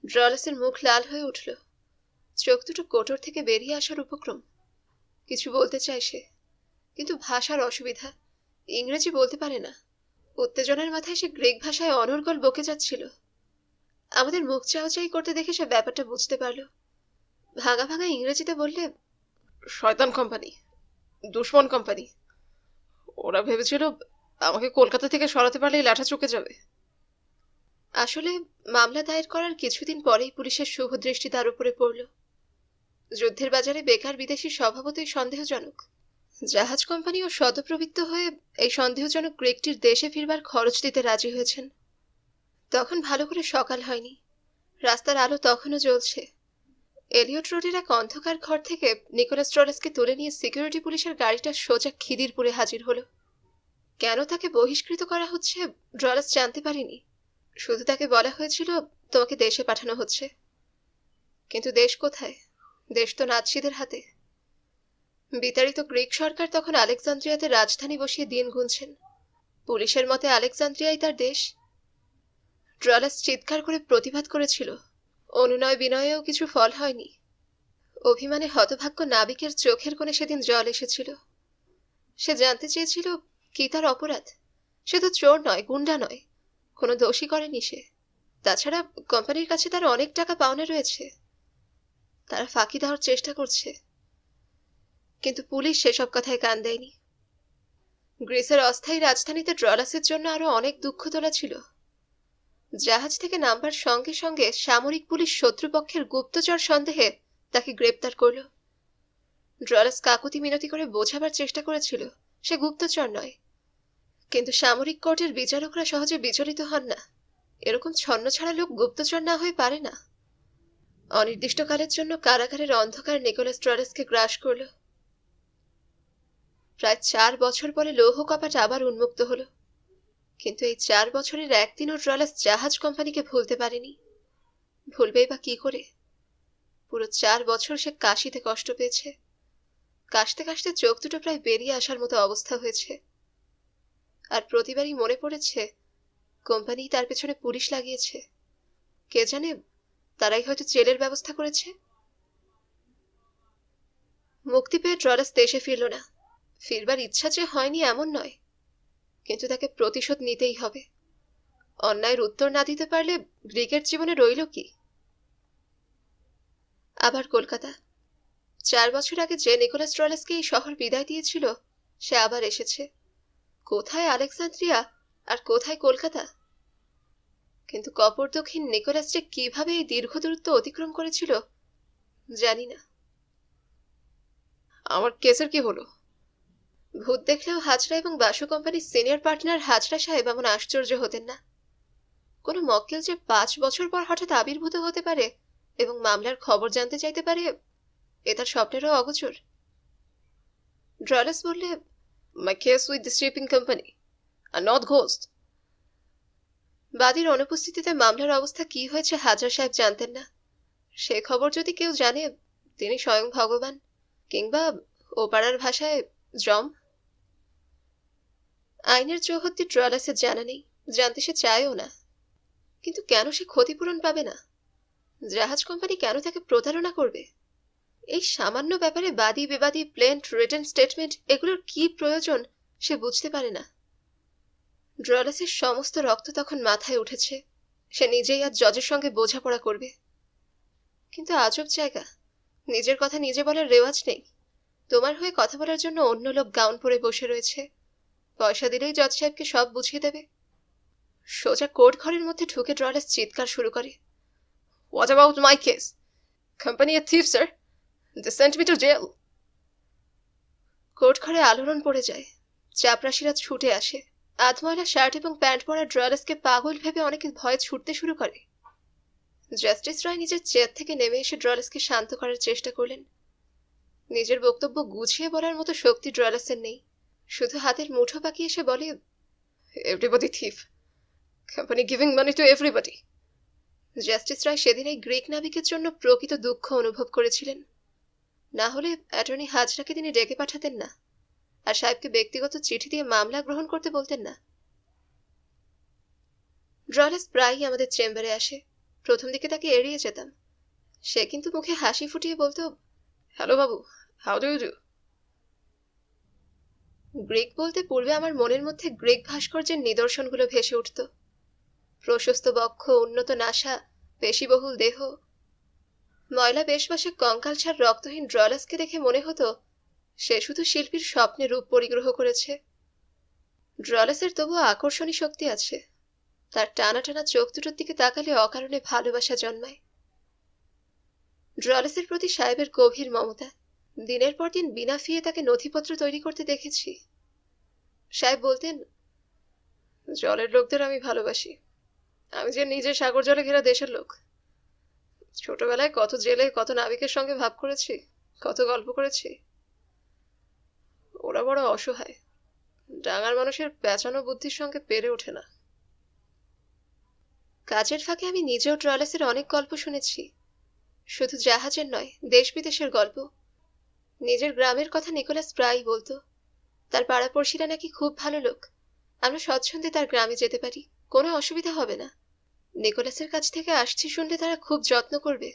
ড্রলাসের মুখ লাল হয়ে উঠল। চোখ দুটো কোটর থেকে বেরিয়ে আসার উপক্রম। কিছু বলতে চায় সে, কিন্তু ভাষার অসুবিধা। ইংরেজি বলতে পারে না। উত্তেজনার মাথায় সে গ্রিক ভাষায় অনর্গল বকে যাচ্ছিল। আমাদের মুখ চাওয়াচাই করতে দেখে সে ব্যাপারটা বুঝতে পারল। ভাঙা ভাঙা ইংরেজিতে বললে, শয়তান কোম্পানি, দুশ্মন কোম্পানি। ওরা ভেবেছিল আমাকে কলকাতা থেকে সরাতে পারলেই লাঠা চুকে যাবে। আসলে মামলা দায়ের করার কিছুদিন পরেই পুলিশের শুভ দৃষ্টি তার উপরে পড়ল। যুদ্ধের বাজারে বেকার বিদেশি স্বভাবতই সন্দেহজনক। জাহাজ কোম্পানিও শতপ্রবৃত্ত হয়ে এই সন্দেহজনক গ্রিকটির দেশে ফিরবার খরচ দিতে রাজি হয়েছেন। তখন ভালো করে সকাল হয়নি। রাস্তার আলো তখনও জ্বলছে। এলিয়ট রোডের এক অন্ধকার ঘর থেকে নিকোলাস ড্রলাসকে তুলে নিয়ে সিকিউরিটি পুলিশের গাড়িটা সোজা খিদিরপুরে হাজির হলো। কেন তাকে বহিষ্কৃত করা হচ্ছে ড্রলাস জানতে পারেনি। শুধু তাকে বলা হয়েছিল, তোমাকে দেশে পাঠানো হচ্ছে। কিন্তু দেশ কোথায়? দেশ তো নাৎসিদের হাতে। বিতাড়িত গ্রিক সরকার তখন আলেকজান্দ্রিয়াতে রাজধানী বসিয়ে দিন গুনছেন। পুলিশের মতে আলেকজান্দ্রিয়াই তার দেশ। ড্রলাস চিৎকার করে প্রতিবাদ করেছিল। অনুনয় বিনয়েও কিছু ফল হয়নি। অভিমানে হতভাগ্য নাবিকের চোখের কোণে সেদিন জল এসেছিল। সে জানতে চেয়েছিল কি তার অপরাধ। সে তো চোর নয়, গুন্ডা নয়, কোনো দোষী করেনি সে। তাছাড়া কোম্পানির কাছে তার অনেক টাকা পাওনা রয়েছে। তারা ফাঁকি দেওয়ার চেষ্টা করছে। কিন্তু পুলিশ সেসব কথায় কান দেয়নি। গ্রিসের অস্থায়ী রাজধানীতে ড্রলাসের জন্য আরো অনেক দুঃখ তোলা ছিল। জাহাজ থেকে নামবার সঙ্গে সঙ্গে সামরিক পুলিশ শত্রুপক্ষের গুপ্তচর সন্দেহে তাকে গ্রেপ্তার করল। ড্রলাস কাকুতি মিনতি করে বোঝাবার চেষ্টা করেছিল সে গুপ্তচর নয়। কিন্তু সামরিক কোর্টের বিচারকরা সহজে বিচলিত হন না। এরকম ছন্নছাড়া লোক গুপ্তচর না হয়ে পারে না। অনির্দিষ্টকালের জন্য কারাগারের অন্ধকার নিকোলাস ড্রলাসকে গ্রাস করল। প্রায় 4 বছর পরে লৌহ কপাট আবার উন্মুক্ত হলো। কিন্তু এই 4 বছরের একদিনও ড্রলাস জাহাজ কোম্পানিকে ভুলতে পারেনি। ভুলবেই বা কি করে? পুরো 4 বছর সে কাশিতে কষ্ট পেয়েছে। কাশতে কাশতে চোখ দুটো প্রায় বেরিয়ে আসার মতো অবস্থা হয়েছে। আর প্রতিবারই মনে পড়েছে কোম্পানি তার পেছনে পুলিশ লাগিয়েছে। কে জানে, তারাই হয়তো জেলের ব্যবস্থা করেছে। মুক্তি পেয়ে ড্রলাস দেশে ফিরল না। ফিরবার ইচ্ছা যে হয়নি এমন নয়, কিন্তু তাকে প্রতিশোধ নিতেই হবে। অন্যায়ের উত্তর না দিতে পারলে গ্রিকের জীবনে রইল কি? আবার কলকাতা। 4 বছর আগে যে নিকোলাস ড্রলাসকে এই শহর বিদায় দিয়েছিল সে আবার এসেছে। কোথায় আলেকজান্দ্রিয়া আর কোথায় কলকাতা? কিন্তু কপর দক্ষিণ নিকোলাস যে কিভাবে এই দীর্ঘ দূরত্ব অতিক্রম করেছিল জানি না। আমার কেসের কি হলো? ভূত দেখলেও হাজরা এবং বাসু কোম্পানির সিনিয়র পার্টনার হাজরা সাহেব এমন আশ্চর্য হতেন না। কোনো মক্কেল যে 5 বছর পর হঠাৎ আবির্ভূত হতে পারে এবং মামলার খবর জানতে চাইতে পারে, এ তার স্বপ্নেরও অগোচর। ড্রলাস বললে, my case with the shipping company are not ghost. বাদীর অনুপস্থিতিতে মামলার অবস্থা কি হয়েছে হাজরা সাহেব জানতেন না। সে খবর যদি কেউ জানে, তিনি স্বয়ং ভগবান, কিংবা ও পাড়ার ভাষায় জম। আইনের চৌহদ্দি ড্রলাসের জানা নেই, জানতে সে চায়ও না। কিন্তু কেন সে ক্ষতিপূরণ পাবে না? জাহাজ কোম্পানি কেন তাকে প্রতারণা করবে? এই সামান্য ব্যাপারে বাদী বিবাদী প্লেন রিটেন স্টেটমেন্ট এগুলোর কি প্রয়োজন সে বুঝতে পারে না। ড্রলাসের সমস্ত রক্ত তখন মাথায় উঠেছে। সে নিজেই আজ জজের সঙ্গে বোঝাপড়া করবে। কিন্তু আজব জায়গা, নিজের কথা নিজে বলার রেওয়াজ নেই। তোমার হয়ে কথা বলার জন্য অন্য লোক গাউন পরে বসে রয়েছে, পয়সা দিলেই জজ সাহেবকে সব বুঝিয়ে দেবে। সোজা কোর্ট ঘরের মধ্যে ঢুকে ড্রলাস চিৎকার শুরু করে, What about my case? Company a thief, sir. They sent me to jail. Court ঘরে আলোড়ন পড়ে যায়। চাপরাশিরা ছুটে আসে। আধময়লা শার্ট এবং প্যান্ট পরা ড্রলাসকে পাগল ভেবে অনেকে ভয়ে ছুটতে শুরু করে। জাস্টিস রয় নিজের চেয়ার থেকে নেমে এসে ড্রলাসকে শান্ত করার চেষ্টা করলেন। নিজের বক্তব্য গুছিয়ে বলার মতো শক্তি ড্রলাসের নেই। শুধু হাতের মুঠো পাকিয়ে এসে বলে, Everybody thief. Company giving money to everybody. Justice Roy সেদিন এই গ্রিক নাবিকের জন্য প্রকৃত দুঃখ অনুভব করেছিলেন। না হলে অ্যাটর্নি হাজরাকে তিনি ডেকে পাঠাতেন না, আর সাহেবকে ব্যক্তিগত চিঠি দিয়ে মামলা গ্রহণ করতে বলতেন না। ড্রলাস প্রায়ই আমাদের চেম্বারে আসে। প্রথম দিকে তাকে এড়িয়ে যেতাম। সে কিন্তু মুখে হাসি ফুটিয়ে বলতো, হ্যালো বাবু, how do you do? Greek বলতে পূর্বে আমার মনের মধ্যে গ্রিক ভাস্কর্যের নিদর্শনগুলো ভেসে উঠত। প্রশস্ত বক্ষ, উন্নত নাসা, পেশিবহুল দেহ। ময়লা বেশবাসে কঙ্কালসার রক্তহীন ড্রলাসকে দেখে মনে হতো সে শুধু শিল্পীর স্বপ্নে রূপ পরিগ্রহ করেছে। ড্রলাসের তবুও আকর্ষণী শক্তি আছে। তার টানা টানা চোখ দুটোর দিকে তাকালে অকারণে ভালোবাসা জন্মায়। ড্রলাসের প্রতি সাহেবের গভীর মমতা। দিনের পর দিন বিনা ফিয়ে তাকে নথিপত্র তৈরি করতে দেখেছি। সাহেব বলতেন, জলের লোকদের আমি ভালোবাসি। আমি যে নিজে সাগর জলে ঘেরা দেশের লোক। ছোটবেলায় কত জেলে, কত নাবিকের সঙ্গে ভাব করেছি, কত গল্প করেছি। ওরা বড় অসহায়। ডাঙার মানুষের পেঁচানো বুদ্ধির সঙ্গে পেরে ওঠে না। কাজের ফাঁকে আমি নিজেও ড্রলাসের অনেক গল্প শুনেছি। শুধু জাহাজের নয়, দেশ বিদেশের গল্প। নিজের গ্রামের কথা নিকোলাস প্রায়ই বলতো। তার পাড়াপড়শিরা নাকি খুব ভালো লোক। আমরা স্বচ্ছন্দে তার গ্রামে যেতে পারি, কোনো অসুবিধা হবে না। নিকোলাসের কাছ থেকে আসছি শুনলে তারা খুব যত্ন করবে।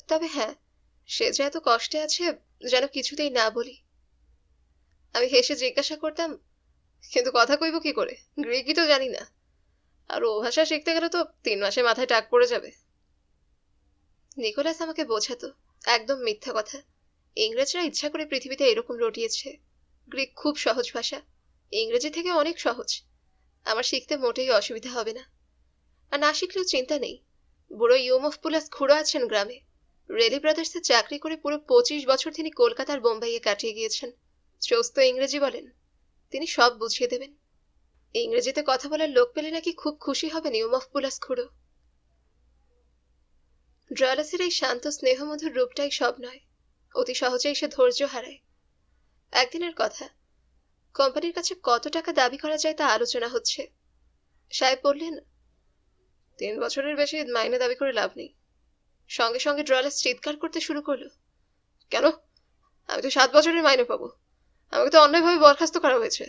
তবে হ্যাঁ, সে যে এত কষ্টে আছে যেন কিছুতেই না বলি। আমি হেসে জিজ্ঞাসা করতাম, কিন্তু কথা কইব কি করে? গ্রিকই তো জানি না। আর ও ভাষা শিখতে গেলে তো 3 মাসে মাথায় টাক পড়ে যাবে। নিকোলাস আমাকে বোঝাতো, একদম মিথ্যা কথা। ইংরেজরা ইচ্ছা করে পৃথিবীতে এরকম রটিয়েছে। গ্রিক খুব সহজ ভাষা, ইংরেজি থেকে অনেক সহজ। আমার শিখতে মোটেই অসুবিধা হবে না। আর না শিখলেও চিন্তা নেই। বুড়ো ইউমফপুলাস খুড়ো আছেন গ্রামে। রেলি ব্রাদার্সে চাকরি করে পুরো 25 বছর তিনি কলকাতার বোম্বাইয়ে কাটিয়ে গিয়েছেন। চৌস্ত ইংরেজি বলেন। তিনি সব বুঝিয়ে দেবেন। ইংরেজিতে কথা বলার লোক পেলে নাকি খুব খুশি হবেন ইউমফপুলাস খুড়ো। ড্রলাসের এই শান্ত স্নেহমধুর রূপটাই সব নয়। অতি সহজেই সে ধৈর্য হারায়। একদিনের কথা, কোম্পানির কাছে কত টাকা দাবি করা যায় তা আলোচনা হচ্ছে। সাহেব বললেন, 3 বছরের বেশি মাইনে দাবি করে লাভ নেই। সঙ্গে সঙ্গে ড্রলাস চিৎকার করতে শুরু করলো, কেন? আমি তো 7 বছরের মাইনে পাবো। আমাকে তো অন্যায়ভাবে বরখাস্ত করা হয়েছে।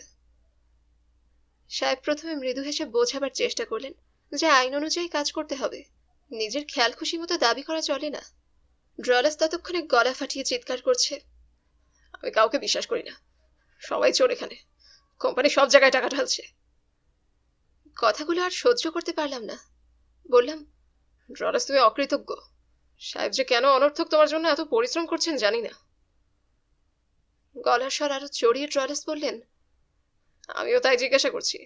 সাহেব প্রথমে মৃদু হেসে বোঝাবার চেষ্টা করলেন যে আইন অনুযায়ী কাজ করতে হবে। নিজের খেয়াল খুশি মতো দাবি করা চলে না। ড্রলাস ততক্ষণে গলা ফাটিয়ে চিৎকার করছে, আমি কাউকে বিশ্বাস করি না। সবাই চোর এখানে। কোম্পানি সব জায়গায় টাকা ঢালছে। কথাগুলো আর সহ্য করতে পারলাম না। বললাম, ড্রলাস, তুমি অকৃতজ্ঞ। সাহেব যে কেন অনর্থক তোমার জন্য এত পরিশ্রম করছেন জানি না। গলার স্বর আরো চড়িয়ে ড্রলাস বললেন, আমিও তাই জিজ্ঞাসা করছি।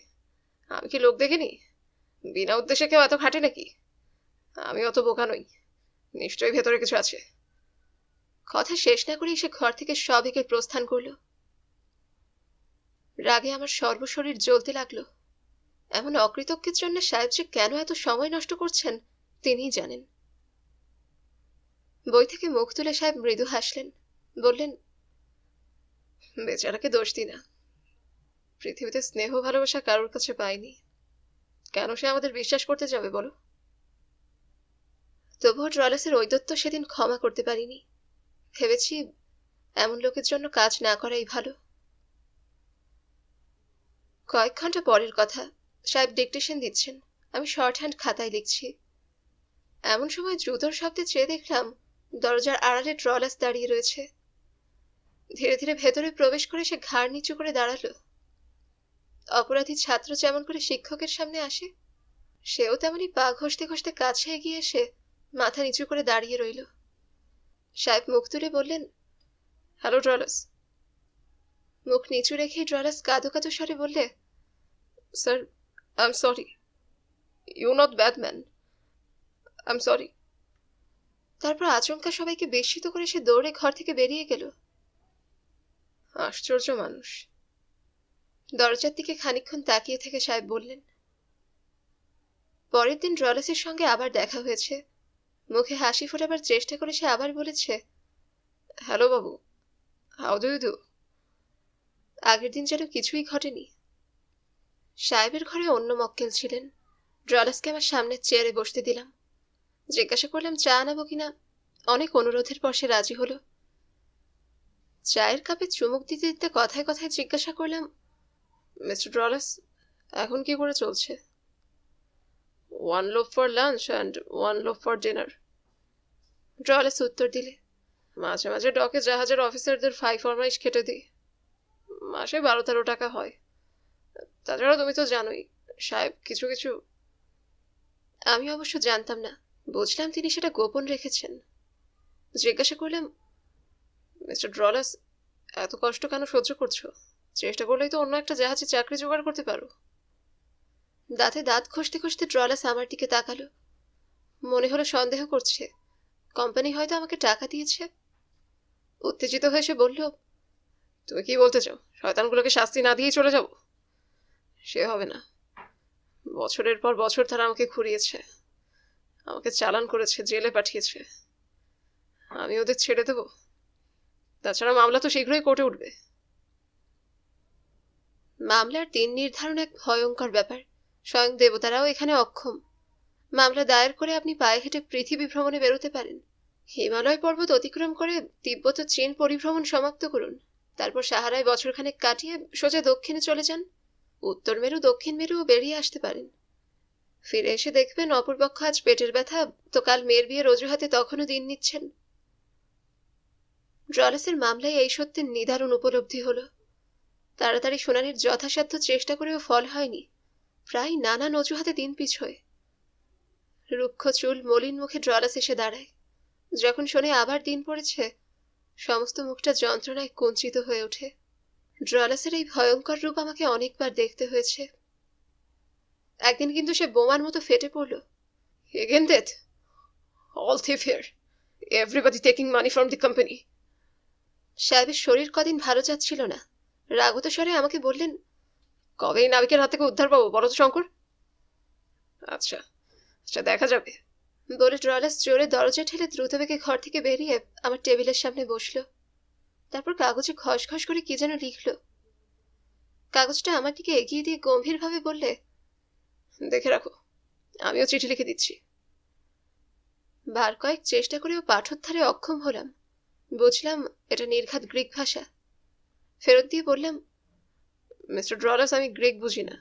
আমি কি লোক দেখিনি? বিনা উদ্দেশ্যে কেউ এত খাটে নাকি? আমি অত বোকা নই। নিশ্চয়ই ভেতরে কিছু আছে। কথা শেষ না করেই সে ঘর থেকে সবেগে প্রস্থান করল। রাগে আমার সর্বশরীর জ্বলতে লাগলো। এমন অকৃতজ্ঞের জন্য সাহেব যে কেন এত সময় নষ্ট করছেন তিনিই জানেন। বই থেকে মুখ তুলে সাহেব মৃদু হাসলেন। বললেন, বেচারাকে দোষ দিই না। পৃথিবীতে স্নেহ ভালোবাসা কারোর কাছে পাইনি। কেন সে আমাদের বিশ্বাস করতে যাবে বলো? তবুও ড্রলাসের ঔদ্ধত্য সেদিন ক্ষমা করতে পারিনি। ভেবেছি এমন লোকের জন্য কাজ না করাই ভালো। কয়েক ঘন্টা পরের কথা, সাহেব ডিকটেশন দিচ্ছেন, আমি শর্ট হ্যান্ড খাতায় লিখছি। এমন সময় জুতোর শব্দে চেয়ে দেখলাম দরজার আড়ালে ট্রলাস দাঁড়িয়ে রয়েছে। ধীরে ধীরে ভেতরে প্রবেশ করে সে ঘাড় নিচু করে দাঁড়ালো। অপরাধী ছাত্র যেমন করে শিক্ষকের সামনে আসে, সেও তেমনি পা ঘষতে ঘষতে কাছে এগিয়ে এসে মাথা নিচু করে দাঁড়িয়ে রইল। সাহেব মুখ তুলে বললেন, হ্যালো ট্রলাস। মুখ নিচু রেখেই ট্রলাস কাঁদো কাঁদো স্বরে বললে, sir, I am sorry, you not bad man, I am sorry. তারপর আচমকা সবাইকে বিস্মিত করে সে দৌড়ে ঘর থেকে বেরিয়ে গেল। আশ্চর্য মানুষ। দরজার দিকে খানিকক্ষণ তাকিয়ে থেকে সাহেব বললেন। পরের দিন ট্রলাসের সঙ্গে আবার দেখা হয়েছে। মুখে হাসি ফোটাবার চেষ্টা করে সে আবার বলেছে, হ্যালো বাবু, হাউ ডু ইউ ডু। আগের দিন যেন কিছুই ঘটেনি। সাহেবের ঘরে অন্য মক্কেল ছিলেন। ট্রলাসকে আমার সামনের চেয়ারে বসতে দিলাম। জিজ্ঞাসা করলাম চা আনাবো কিনা। অনেক অনুরোধের পর সে রাজি হলো। চায়ের কাপে চুমুক দিতে দিতে কথায় কথায় জিজ্ঞাসা করলাম, মিস্টার ট্রলাস, এখন কি করে চলছে? 1 loaf for lunch and 1 loaf for dinner. Trolas উত্তর দিলে, মাঝে মাঝে ডকে জাহাজের অফিসারদের ফাই ফরমাইশ খেটে দিই। মাসে 12-13 টাকা হয়। তাছাড়া তুমি তো জানোই, সাহেব কিছু কিছু। আমি অবশ্য জানতাম না, বুঝলাম তিনি সেটা গোপন রেখেছেন। জিজ্ঞাসা করলাম, মিস্টার ট্রলাস, এত কষ্ট কেন সহ্য করছো? চেষ্টা করলেই তো অন্য একটা জাহাজে চাকরি জোগাড় করতে পারো। দাঁতে দাঁত ঘষতে ঘষতে ট্রলাস আমার দিকে তাকালো। মনে হলো সন্দেহ করছে, কোম্পানি হয়তো আমাকে টাকা দিয়েছে। উত্তেজিত হয়ে সে বলল, তুমি কি বলতে চাও, শয়তানগুলোকে শাস্তি না দিয়েই চলে যাব? সে হবে না। বছরের পর বছর তারা আমাকে ঘুরিয়েছে, আমাকে চালান করেছে, জেলে পাঠিয়েছে। আমি ওদের ছেড়ে দেব? তাছাড়া মামলা তো শীঘ্রই কোর্টে উঠবে। মামলার দিন নির্ধারণ এক ভয়ঙ্কর ব্যাপার। স্বয়ং দেবতারাও এখানে অক্ষম। মামলা দায়ের করে আপনি পায়ে হেঁটে পৃথিবী ভ্রমণে বেরোতে পারেন। হিমালয় পর্বত অতিক্রম করে তিব্বত ও চীন পরিভ্রমণ সমাপ্ত করুন। তারপর সাহারায় বছরখানেক কাটিয়ে সোজা দক্ষিণে চলে যান। উত্তর মেরু দক্ষিণ মেরুও বেরিয়ে আসতে পারেন। ফিরে এসে দেখবেন অপরপক্ষ আজ পেটের ব্যথা, তো কাল মেয়ের বিয়ের অজুহাতে তখনও দিন নিচ্ছেন। ট্রলাসের মামলায় এই সত্যের নিদারুণ উপলব্ধি হলো। তাড়াতাড়ি শুনানির যথাসাধ্য চেষ্টা করেও ফল হয়নি। প্রায় নানান অজুহাতে দিন পিছোয়। রুক্ষ চুল মলিন মুখে ট্রলাস এসে দাঁড়ায়। যখন শোনে আবার দিন পড়েছে, সমস্ত মুখটা যন্ত্রণায় কুঞ্চিত হয়ে ওঠে। ট্রলাসের এই ভয়ঙ্কর রূপ আমাকে অনেকবার দেখতে হয়েছে। একদিন কিন্তু সে বোমার মতো ফেটে পড়ল। Again death, all thief here, everybody taking money from the company. সাহেবের শরীর কদিন ভালো যাচ্ছিল না। রাগত স্বরে আমাকে বললেন, কবে এই নাবিকের হাত থেকে উদ্ধার পাবো বলো তো শঙ্কর? আচ্ছা আচ্ছা, দেখা যাবে, বলে ট্রলাস জোরে দরজা ঠেলে দ্রুত বেগে ঘর থেকে বেরিয়ে আমার টেবিলের সামনে বসলো। তারপর কাগজে খসখস করে কি যেন লিখলো। কাগজটা আমার দিকে এগিয়ে দিয়ে গম্ভীরভাবে বললে, দেখে রাখো, আমিও চিঠি লিখে দিচ্ছি। বার কয়েক চেষ্টা করেও পাঠোদ্ধারে অক্ষম হলাম। বুঝলাম এটা নির্ঘাত গ্রিক ভাষা। ফেরত দিয়ে বললাম, মিস্টার ট্রলাস, আমি গ্রিক বুঝি না,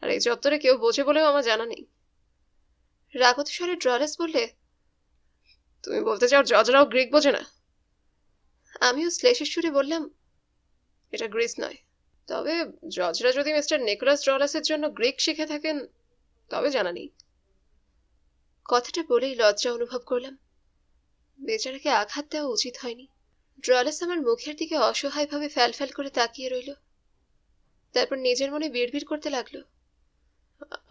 আর এই চত্বরে কেউ বোঝে বলেও আমার জানা নেই। রাগত স্বরে ট্রলাস বললে, তুমি বলতে চাও জজরাও গ্রিক বোঝে না? আমিও শ্লেষের সুরে বললাম, এটা গ্রিস নয়, তবে জজরা যদি মিস্টার নিকোলাস ট্রলাসের জন্য গ্রিক শিখে থাকেন তবে জানা নেই। কথাটা বলেই লজ্জা অনুভব করলাম। বেচারাকে আঘাত দেওয়া উচিত হয়নি। ট্রলাস আমার মুখের দিকে অসহায়ভাবে ফ্যাল করে তাকিয়ে রইল। তারপর নিজের মনে বিড়বিড় করতে লাগলো,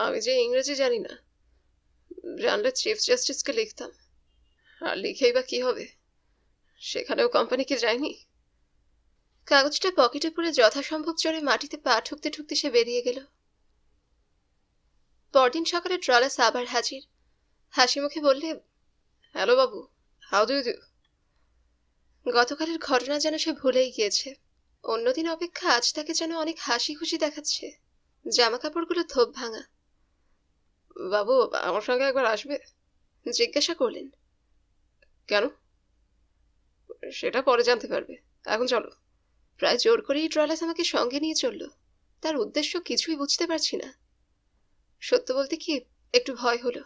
আমি যে ইংরেজি জানি না, জানলে চিফ জাস্টিসকে লিখতাম। আর লিখেই বা কি হবে, সেখানেও কোম্পানি কি যায়নি? কাগজটা পকেটে পুরে যথাসম্ভব চড়ে মাটিতে পা ঠুকতে ঠুকতে সে বেরিয়ে গেল। পরদিন সকালে ট্রলাস আবার হাজির। হাসি মুখে বললে, হ্যালো বাবু, হাউ ডু ইউ ডু। গতকালের ঘটনা যেন সে ভুলেই গিয়েছে। অন্যদিন অপেক্ষা আজ তাকে যেন অনেক হাসি খুশি দেখাচ্ছে। জামা কাপড়গুলো থোপ ভাঙা। বাবু, আমার সঙ্গে একবার আসবে? জিজ্ঞাসা করলেন। কেন? সেটা পরে জানতে পারবে, এখন চলো। প্রায় জোর করেই ড্রলাস আমাকে সঙ্গে নিয়ে চলল। তার উদ্দেশ্য কিছুই বুঝতে পারছি না। সত্য বলতে কি, একটু ভয় হলো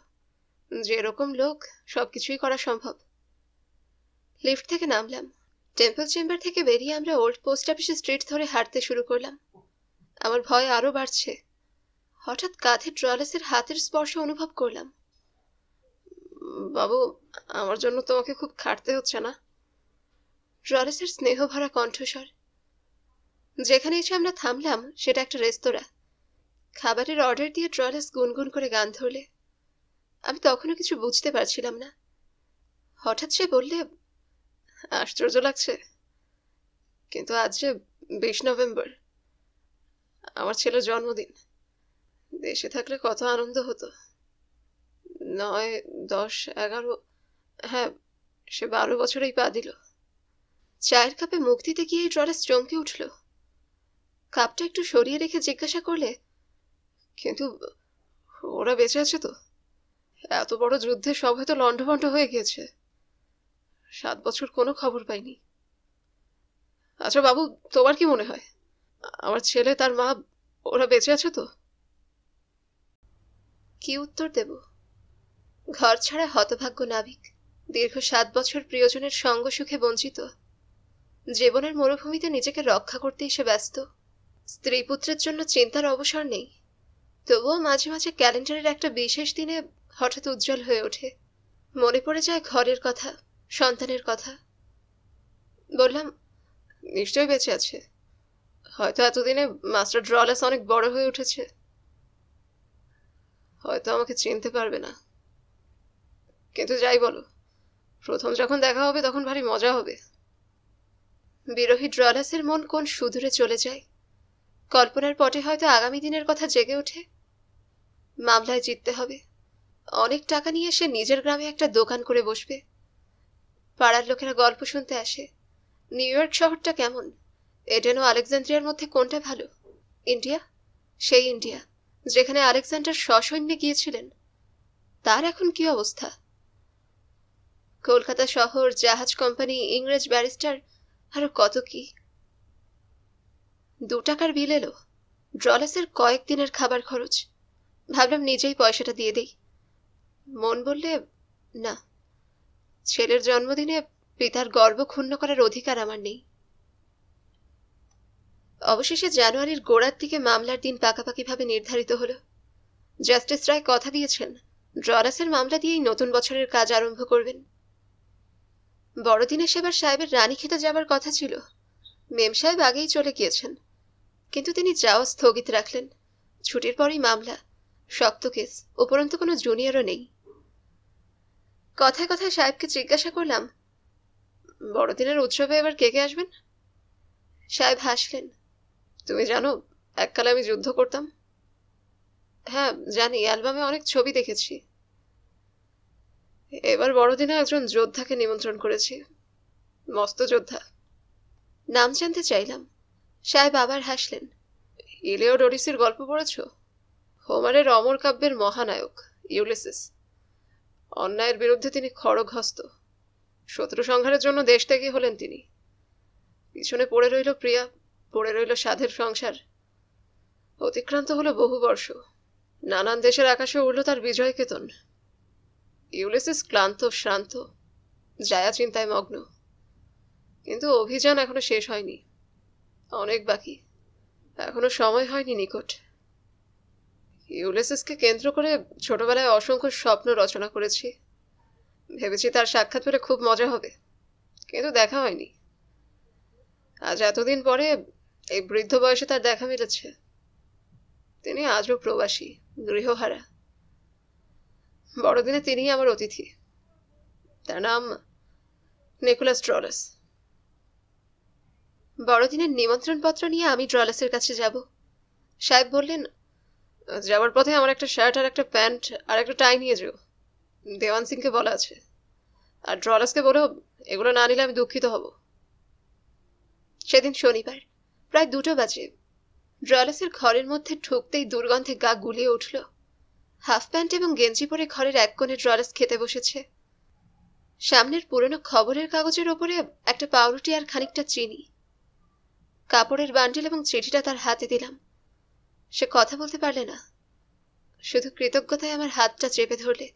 যে এরকম লোক সবকিছুই করা সম্ভব। লিফট থেকে নামলাম। টেম্পল চেম্বার থেকে বেরিয়ে আমরা ওল্ড পোস্ট অফিস স্ট্রিট ধরে হাঁটতে শুরু করলাম। আমার ভয় আরো বাড়ছে। হঠাৎ কাঁধে ড্রলাসের হাতের স্পর্শ অনুভব করলাম। বাবু, আমার জন্য তোমাকে খুব খাটতে হচ্ছে না? ড্রলাসের স্নেহ ভরা কণ্ঠস্বর। যেখানে এসে আমরা থামলাম সেটা একটা রেস্তোরাঁ। খাবারের অর্ডার দিয়ে ড্রলাস গুনগুন করে গান ধরলে। আমি তখনও কিছু বুঝতে পারছিলাম না। হঠাৎ সে বললে, আশ্চর্য লাগছে, কিন্তু আজ যে 20 নভেম্বর, আমার ছেলের জন্মদিন। দেশে থাকলে কত আনন্দ হতো। 9, 10, 11, হ্যাঁ, সে 12 বছরেই পা দিল। চায়ের কাপে মুখ দিতে গিয়ে ড্রলাস চমকে উঠল। কাপটা একটু সরিয়ে রেখে জিজ্ঞাসা করলে, কিন্তু ওরা বেঁচে আছে তো? এত বড় যুদ্ধে সব হয়তো লণ্ডভণ্ড হয়ে গিয়েছে। 7 বছর কোনো খবর পাইনি। আচ্ছা বাবু, তোমার কি মনে হয় আমার ছেলে, তার মা, ওরা বেঁচে আছে তো? কি উত্তর দেব? ঘর ছাড়া হতভাগ্য নাবিক, দীর্ঘ 7 বছর প্রিয়জনের সঙ্গ সুখে বঞ্চিত, জীবনের মরুভূমিতে নিজেকে রক্ষা করতে এসে ব্যস্ত, স্ত্রী পুত্রের জন্য চিন্তার অবসর নেই। তবুও মাঝে মাঝে ক্যালেন্ডারের একটা বিশেষ দিনে হঠাৎ উজ্জ্বল হয়ে ওঠে। মনে পড়ে যায় ঘরের কথা, সন্তানের কথা। বললাম, নিশ্চয়ই বেঁচে আছে। হয়তো এতদিনে মাস্টার ড্রলাস অনেক বড় হয়ে উঠেছে। হয়তো আমাকে চিনতে পারবে না, কিন্তু যাই বলো, প্রথম যখন দেখা হবে তখন ভারী মজা হবে। বিরোহী ড্রলাসের মন কোন সুদূরে চলে যায়। কল্পনার পটে হয়তো আগামী দিনের কথা জেগে ওঠে। মামলায় জিততে হবে। অনেক টাকা নিয়ে সে নিজের গ্রামে একটা দোকান করে বসবে। পাড়ার লোকেরা গল্প শুনতে আসে। নিউ ইয়র্ক শহরটা কেমন, এডেন ও আলেকজান্দ্রিয়ার মধ্যে কোনটা ভালো? ইন্ডিয়া, সেই ইন্ডিয়া যেখানে আলেকজান্ডার সসৈন্যে গিয়েছিলেন, তার এখন কি অবস্থা? কলকাতা শহর, জাহাজ কোম্পানি, ইংরেজ ব্যারিস্টার, আরো কত কি। 2 টাকার বিল এলো, ড্রলাসের কয়েকদিনের খাবার খরচ। ভাবলাম নিজেই পয়সাটা দিয়ে দেই। মন বললে, না, ছেলের জন্মদিনে পিতার গর্ব ক্ষুণ্ণ করার অধিকার আমার নেই। অবশেষে জানুয়ারির গোড়ার দিকে মামলার দিন পাকাপাকিভাবে নির্ধারিত হলো। জাস্টিস রায় কথা দিয়েছেন ড্রলাসের মামলা দিয়েই নতুন বছরের কাজ আরম্ভ করবেন। বড়দিনে সেবার সাহেবের রানী খেতে যাবার কথা ছিল। মেম সাহেব আগেই চলে গিয়েছেন, কিন্তু তিনি যাওয়া স্থগিত রাখলেন। ছুটির পরই মামলা, শক্ত কেস, উপরন্তু কোনো জুনিয়রও নেই। কথায় কথায় সাহেবকে জিজ্ঞাসা করলাম, বড়দিনের উৎসবে এবার কে কে আসবেন? সাহেব হাসলেন। তুমি জানো, এককালে আমি যুদ্ধ করতাম। হ্যাঁ জানি, অ্যালবামে অনেক ছবি দেখেছি। এবার বড়দিনে একজন যোদ্ধাকে নিমন্ত্রণ করেছি, মস্ত যোদ্ধা। নাম জানতে চাইলাম। সাহেব আবার হাসলেন। ইলিয়ড ওডিসির গল্প পড়েছ? হোমারের অমর কাব্যের মহানায়ক ইউলিসিস। অন্যায়ের বিরুদ্ধে তিনি খড়গহস্ত। শত্রু সংহারের জন্য দেশ ত্যাগী হলেন তিনি। পিছনে পড়ে রইল প্রিয়া, পড়ে রইল সাধের সংসার। অতিক্রান্ত হলো বহু বর্ষ। নানান দেশের আকাশে উড়ল তার বিজয় কেতন। ইউলিসিস ক্লান্ত, শ্রান্ত, জায়া চিন্তায় মগ্ন। কিন্তু অভিযান এখনো শেষ হয়নি, অনেক বাকি, এখনো সময় হয়নি নিকট। ইউলিসিসকে কেন্দ্র করে ছোটবেলায় অসংখ্য স্বপ্ন রচনা করেছি। ভেবেছি তার সাক্ষাৎ পেলে খুব মজা হবে, কিন্তু দেখা হয়নি। আজ এতদিন পরে এই বৃদ্ধ বয়সে তার দেখা মিলেছে। তিনি আজও প্রবাসী, গৃহহারা। বড়দিনে তিনিই আমার অতিথি। তার নাম নিকোলাস ড্রলাস। বড়দিনের নিমন্ত্রণপত্র নিয়ে আমি ড্রলাসের কাছে যাব। সাহেব বললেন, যাওয়ার পথে আমার একটা শার্ট আর একটা প্যান্ট আর একটা টাই নিয়ে যেও। দেওয়ান সিংকে বলা আছে। আর ড্রলাসকে বলো, এগুলো না নিলে আমি দুঃখিত হব। সেদিন শনিবার, প্রায় 2টো বাজে। ড্রলাসের ঘরের মধ্যে ঢুকতেই দুর্গন্ধে গা গুলিয়ে উঠল। হাফ প্যান্ট এবং গেঞ্জি পরে ঘরের এক কোণে ড্রলাস খেতে বসেছে। সামনের পুরনো খবরের কাগজের ওপরে একটা পাউরুটি আর খানিকটা চিনি, কাপড়ের বান্ডিল এবং চিঠিটা তার হাতে দিলাম। সে কথা বলতে পারলে না, শুধু কৃতজ্ঞতায় আমার হাতটা চেপে ধরলে।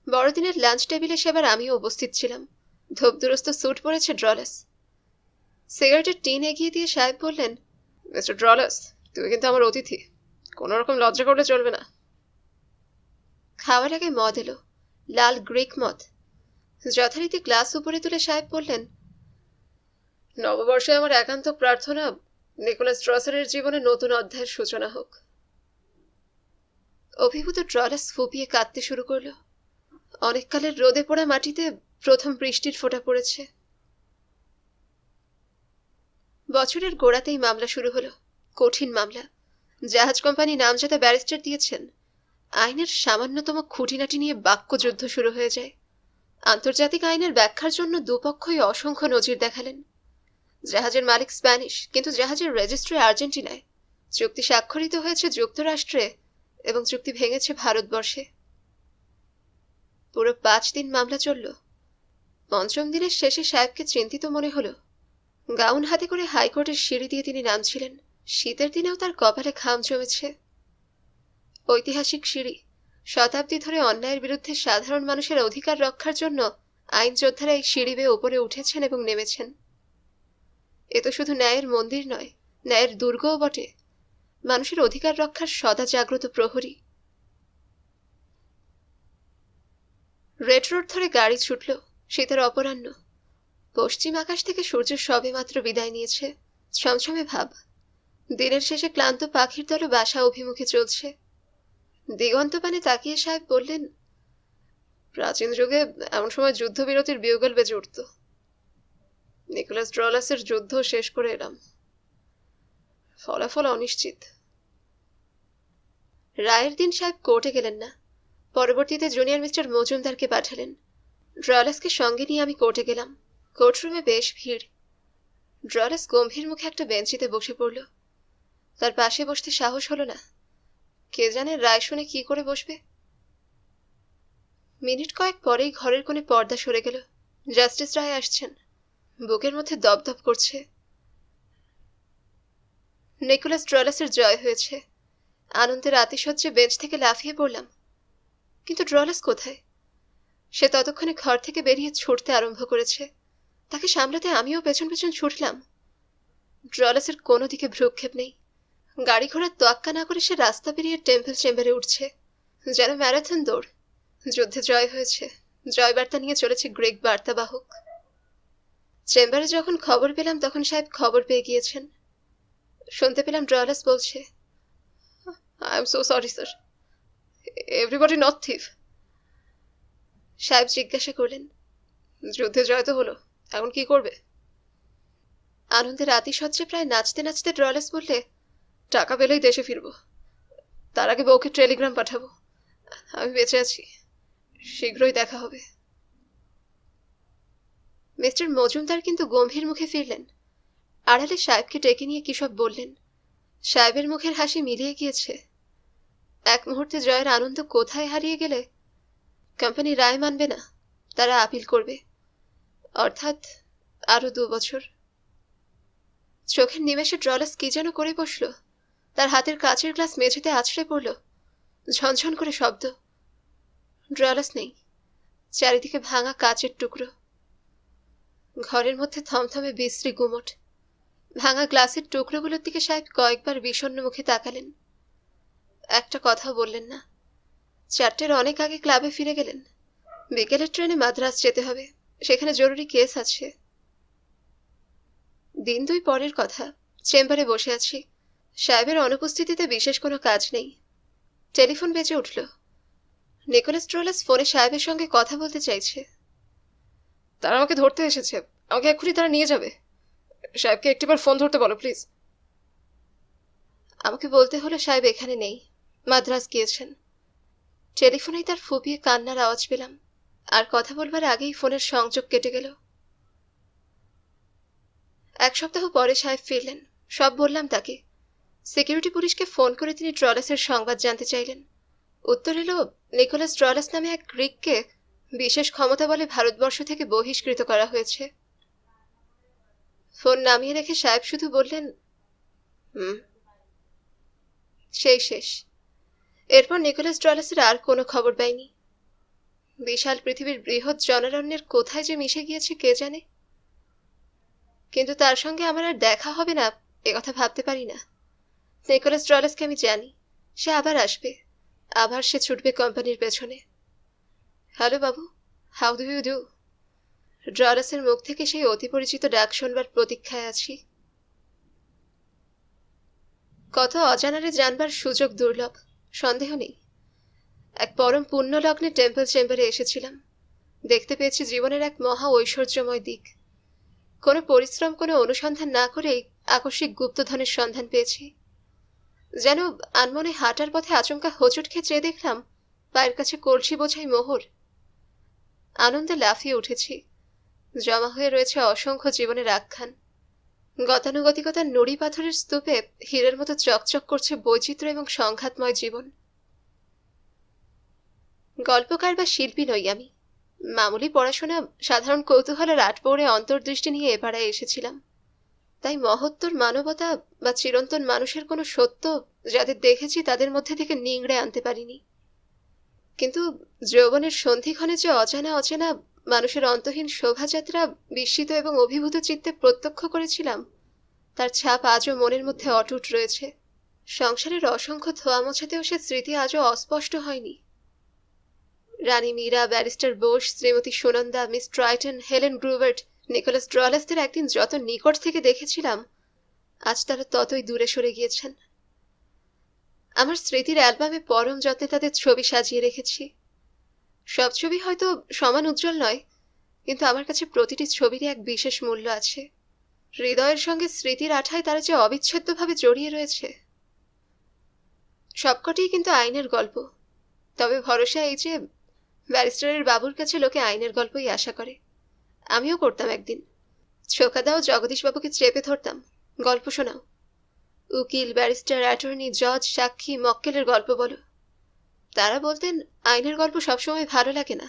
বড়দিনের লাঞ্চ টেবিলে সেবার আমিও উপস্থিত ছিলাম। ধোপদুরস্ত স্যুট পরেছে ড্রলাস। সিগারেটের টিন এগিয়ে দিয়ে সাহেব বললেন, মিস্টার ড্রলাস, তুমি কিন্তু আমার অতিথি, কোনো রকম লজ্জা করলে চলবে না। খাওয়ার আগে মদ এলো, লাল গ্রিক মদ। যথারীতি গ্লাস উপরে তুলে সাহেব বললেন, নববর্ষে আমার একান্ত প্রার্থনা নিকোলাস ড্রসারের জীবনে নতুন অধ্যায়ের সূচনা হোক। অভিভূত ড্রলাস ফুপিয়ে কাঁদতে শুরু করলো। অনেককালের রোদে পোড়া মাটিতে প্রথম বৃষ্টির ফোঁটা পড়েছে। বছরের গোড়াতেই মামলা শুরু হলো, কঠিন মামলা। জাহাজ কোম্পানি নামজাদা ব্যারিস্টার দিয়েছেন। আইনের সামান্যতম খুঁটিনাটি নিয়ে বাক্যযুদ্ধ শুরু হয়ে যায়। আন্তর্জাতিক আইনের ব্যাখ্যার জন্য দুপক্ষই অসংখ্য নজির দেখালেন। জাহাজের মালিক স্প্যানিশ, কিন্তু জাহাজের রেজিস্ট্রি আর্জেন্টিনায়। চুক্তি স্বাক্ষরিত হয়েছে যুক্তরাষ্ট্রে এবং চুক্তি ভেঙেছে ভারতবর্ষে। পুরো 5 দিন মামলা চলল। পঞ্চম দিনের শেষে সাহেবকে চিন্তিত মনে হলো। গাউন হাতে করে হাইকোর্টের সিঁড়ি দিয়ে তিনি নামছিলেন। শীতের দিনেও তার কপালে ঘাম জমেছে। ঐতিহাসিক সিঁড়ি, শতাব্দী ধরে অন্যায়ের বিরুদ্ধে সাধারণ মানুষের অধিকার রক্ষার জন্য আইন যোদ্ধারা এই সিঁড়ি বেয়ে উপরে উঠেছেন এবং নেমেছেন। এ তো শুধু ন্যায়ের মন্দির নয়, ন্যায়ের দুর্গও বটে, মানুষের অধিকার রক্ষার সদা জাগ্রত প্রহরী। রেড রোড ধরে গাড়ি ছুটল। শীতের অপরাহ্ন। পশ্চিম আকাশ থেকে সূর্য সবেমাত্র বিদায় নিয়েছে। ছমছমে ভাব। দিনের শেষে ক্লান্ত পাখির দল বাসা অভিমুখে চলছে। দিগন্তপানে তাকিয়ে সাহেব বললেন, প্রাচীন যুগে এমন সময় যুদ্ধবিরতির বিউগল বেজে উঠত। নিকোলাস ড্রলাসের যুদ্ধ শেষ করে এলাম। ফলাফল অনিশ্চিত। রায়ের দিন সাহেব কোর্টে গেলেন না। পরবর্তীতে জুনিয়র মিস্টার মজুমদারকে পাঠালেন। ড্রলাসকে সঙ্গে নিয়ে আমি কোর্টে গেলাম। কোর্টরুমে বেশ ভিড়। ড্রলাস গম্ভীর মুখে একটা বেঞ্চিতে বসে পড়ল। তার পাশে বসতে সাহস হলো না। কে জানে রায় শুনে কি করে বসবে। মিনিট কয়েক পরেই ঘরের কোণে পর্দা সরে গেল। জাস্টিস রায় আসছেন। বুকের মধ্যে দপদপ করছে। নিকোলাস ড্রলাসের জয় হয়েছে। আনন্দের আতিশয্যে বেঞ্চ থেকে লাফিয়ে পড়লাম। কিন্তু ড্রলাস কোথায়? সে ততক্ষণে ঘর থেকে বেরিয়ে ছুটতে আরম্ভ করেছে। তাকে সামলাতে আমিও পেছন পেছন ছুটলাম। ড্রলাসের কোনো দিকে ভ্রুক্ষেপ নেই। গাড়ি ঘোড়ার তোয়াক্কা না করে সে রাস্তা পেরিয়ে টেম্পল চেম্বারে উঠছে। যেন ম্যারাথন দৌড়। যুদ্ধে জয় হয়েছে, জয় বার্তা নিয়ে চলেছে গ্রিক বার্তাবাহক। চেম্বারে যখন খবর পেলাম তখন সাহেব খবর পেয়ে গিয়েছেন। শুনতে পেলাম ড্রলাস বলছে, I am so sorry sir, everybody not thief. সাহেব জিজ্ঞাসা করলেন, যুদ্ধে জয় তো হলো, এখন কি করবে? আনন্দের আতিশয্যে প্রায় নাচতে নাচতে ড্রলাস বললে, টাকা পেলেই দেশে ফিরব। তার আগে বউকে টেলিগ্রাম পাঠাবো, আমি বেঁচে আছি, শীঘ্রই দেখা হবে। মিস্টার মজুমদার কিন্তু গম্ভীর মুখে ফিরলেন। আড়ালে সাহেবকে ডেকে নিয়ে কি সব বললেন। সাহেবের মুখের হাসি মিলিয়ে গিয়েছে। এক মুহূর্তে জয়ের আনন্দ কোথায় হারিয়ে গেলে। কোম্পানি রায় মানবে না, তারা আপিল করবে, অর্থাৎ আরো 2 বছর। চোখের নিমেষে ড্রলাস কি যেন করে বসল। তার হাতের কাচের গ্লাস মেঝেতে আছড়ে পড়ল। ঝনঝন করে শব্দ। ড্রলাস নেই। চারিদিকে ভাঙা কাচের টুকরো। ঘরের মধ্যে থমথমে বিশ্রী গুমট। ভাঙা গ্লাসের টুকরোগুলোর দিকে সাহেব কয়েকবার বিষণ্ণ মুখে তাকালেন। একটা কথাও বললেন না। 4টের অনেক আগে ক্লাবে ফিরে গেলেন। বিকেলের ট্রেনে মাদ্রাজ যেতে হবে, সেখানে জরুরি কেস আছে। দিন 2 পরের কথা। চেম্বারে বসে আছি। সাহেবের অনুপস্থিতিতে বিশেষ কোনো কাজ নেই। টেলিফোন বেজে উঠল। নিকোলাস ড্রলাস ফোনে সাহেবের সঙ্গে কথা বলতে চাইছে। তারা আমাকে ধরতে এসেছে, আমাকে এক্ষুনি তারা নিয়ে যাবে। সাহেবকে একটিবার ফোন ধরতে বলো প্লিজ। আমাকে বলতে হলো সাহেব এখানে নেই, মাদ্রাজ গিয়েছেন। টেলিফোনেই তার ফুপিয়ে কান্নার আওয়াজ পেলাম। আর কথা বলবার আগেই ফোনের সংযোগ কেটে গেল। 1 সপ্তাহ পরে সাহেব ফিরলেন। সব বললাম তাকে। সিকিউরিটি পুলিশকে ফোন করে তিনি ড্রলাসের সংবাদ জানতে চাইলেন। উত্তর এলো, নিকোলাস ড্রলাস নামে এক গ্রিককে বিশেষ ক্ষমতা বলে ভারতবর্ষ থেকে বহিষ্কৃত করা হয়েছে। ফোন নামিয়ে রেখে সাহেব শুধু বললেন, হুম। সেই শেষ। এরপর নিকোলাস ড্রলাসের আর কোনো খবর পাইনি। বিশাল পৃথিবীর বৃহৎ জনারণ্যের কোথায় যে মিশে গিয়েছে কে জানে। কিন্তু তার সঙ্গে আমার আর দেখা হবে না একথা ভাবতে পারি না। নিকোলাস ড্রলাসকে আমি জানি, সে আবার আসবে, আবার সে ছুটবে কোম্পানির পেছনে। হ্যালো বাবু, হাউ ডু ইউ ডু? ড্রলাসের মুখ থেকে সেই অতি পরিচিত ডাক শোনবার প্রতীক্ষায় আছি। কত অজানারে জানবার সুযোগ দুর্লভ, সন্দেহ নেই। এক পরম পুণ্য লগ্নে টেম্পল চেম্বারে এসেছিলাম। দেখতে পেয়েছি জীবনের এক মহা ঐশ্বর্যময় দিক। কোনো পরিশ্রম, কোনো অনুসন্ধান না করেই আকস্মিক গুপ্তধনের সন্ধান পেয়েছি। যেন আনমনে হাঁটার পথে আচমকা হোঁচট খেয়ে চেয়ে দেখলাম পায়ের কাছে কলসি বোঝাই মোহর। আনন্দে লাফিয়ে উঠেছি। জমা হয়ে রয়েছে অসংখ্য জীবনের আখ্যান। গতানুগতিকতার নুড়ি পাথরের স্তূপে হীরের মতো চকচক করছে বৈচিত্র্য এবং সংঘাতময় জীবন। গল্পকার বা শিল্পী নই আমি। মামুলি পড়াশোনা, সাধারণ কৌতূহল আর আট পৌড়ে অন্তর্দৃষ্টি নিয়ে এপাড়ায় এসেছিলাম। তাই মহত্তর মানবতা বা চিরন্তন মানুষের কোনো সত্য যাদের দেখেছি তাদের মধ্যে থেকে নিংড়ে আনতে পারিনি। কিন্তু যৌবনের সন্ধিক্ষণে যে অজানা অচেনা মানুষের অন্তহীন শোভাযাত্রা বিস্মিত এবং অভিভূত চিত্তে প্রত্যক্ষ করেছিলাম, তার ছাপ আজও মনের মধ্যে অটুট রয়েছে। সংসারের অসংখ্য ধোয়া মোছাতেও সে স্মৃতি আজও অস্পষ্ট হয়নি। Rani Meera, barrister Bose, Shrimati Sunanda, Miss Triton, Helen Gruvert, Nicholas ড্রলাসদের একদিন যত নিকট থেকে দেখেছিলাম, আজ তারা ততই দূরে সরে গিয়েছেন। আমার স্মৃতির অ্যালবামে পরম যত্নে তাদের ছবি সাজিয়ে রেখেছি। সব ছবি হয়তো সমান উজ্জ্বল নয়, কিন্তু আমার কাছে প্রতিটি ছবিরই এক বিশেষ মূল্য আছে। হৃদয়ের সঙ্গে স্মৃতির আঠায় তারা যে অবিচ্ছেদ্যভাবে জড়িয়ে রয়েছে। সবকটিই কিন্তু আইনের গল্প। তবে ভরসা এই যে ব্যারিস্টারের বাবুর কাছে লোকে আইনের গল্পই আশা করে। আমিও করতাম একদিন। ছোকাদাও জগদীশবাবুকে চেপে ধরতাম, গল্প শোনাও। উকিল, ব্যারিস্টার, অ্যাটর্নি, জজ, সাক্ষী, মক্কেলের গল্প বলো। তারা বলতেন আইনের গল্প সবসময় ভালো লাগে না,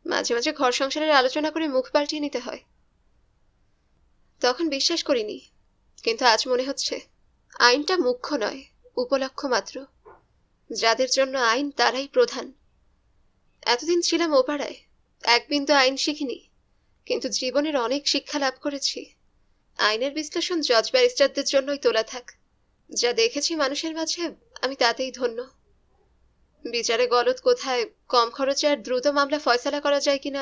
মাঝে মাঝে ঘর সংসারের আলোচনা করে মুখ পাল্টিয়ে নিতে হয়। তখন বিশ্বাস করিনি, কিন্তু আজ মনে হচ্ছে আইনটা মুখ্য নয়, উপলক্ষ মাত্র। যাদের জন্য আইন তারাই প্রধান। এতদিন ছিলাম ওপাড়ায়, এক বিন্দু আইন শিখিনি, কিন্তু জীবনের অনেক শিক্ষা লাভ করেছি। আইনের বিশ্লেষণ জজ ব্যারিস্টারদের জন্যই তোলা থাক। যা দেখেছি মানুষের মাঝে, আমি তাতেই ধন্য। বিচারে গলদ কোথায়, কম খরচে আর দ্রুত মামলা ফয়সালা করা যায় কিনা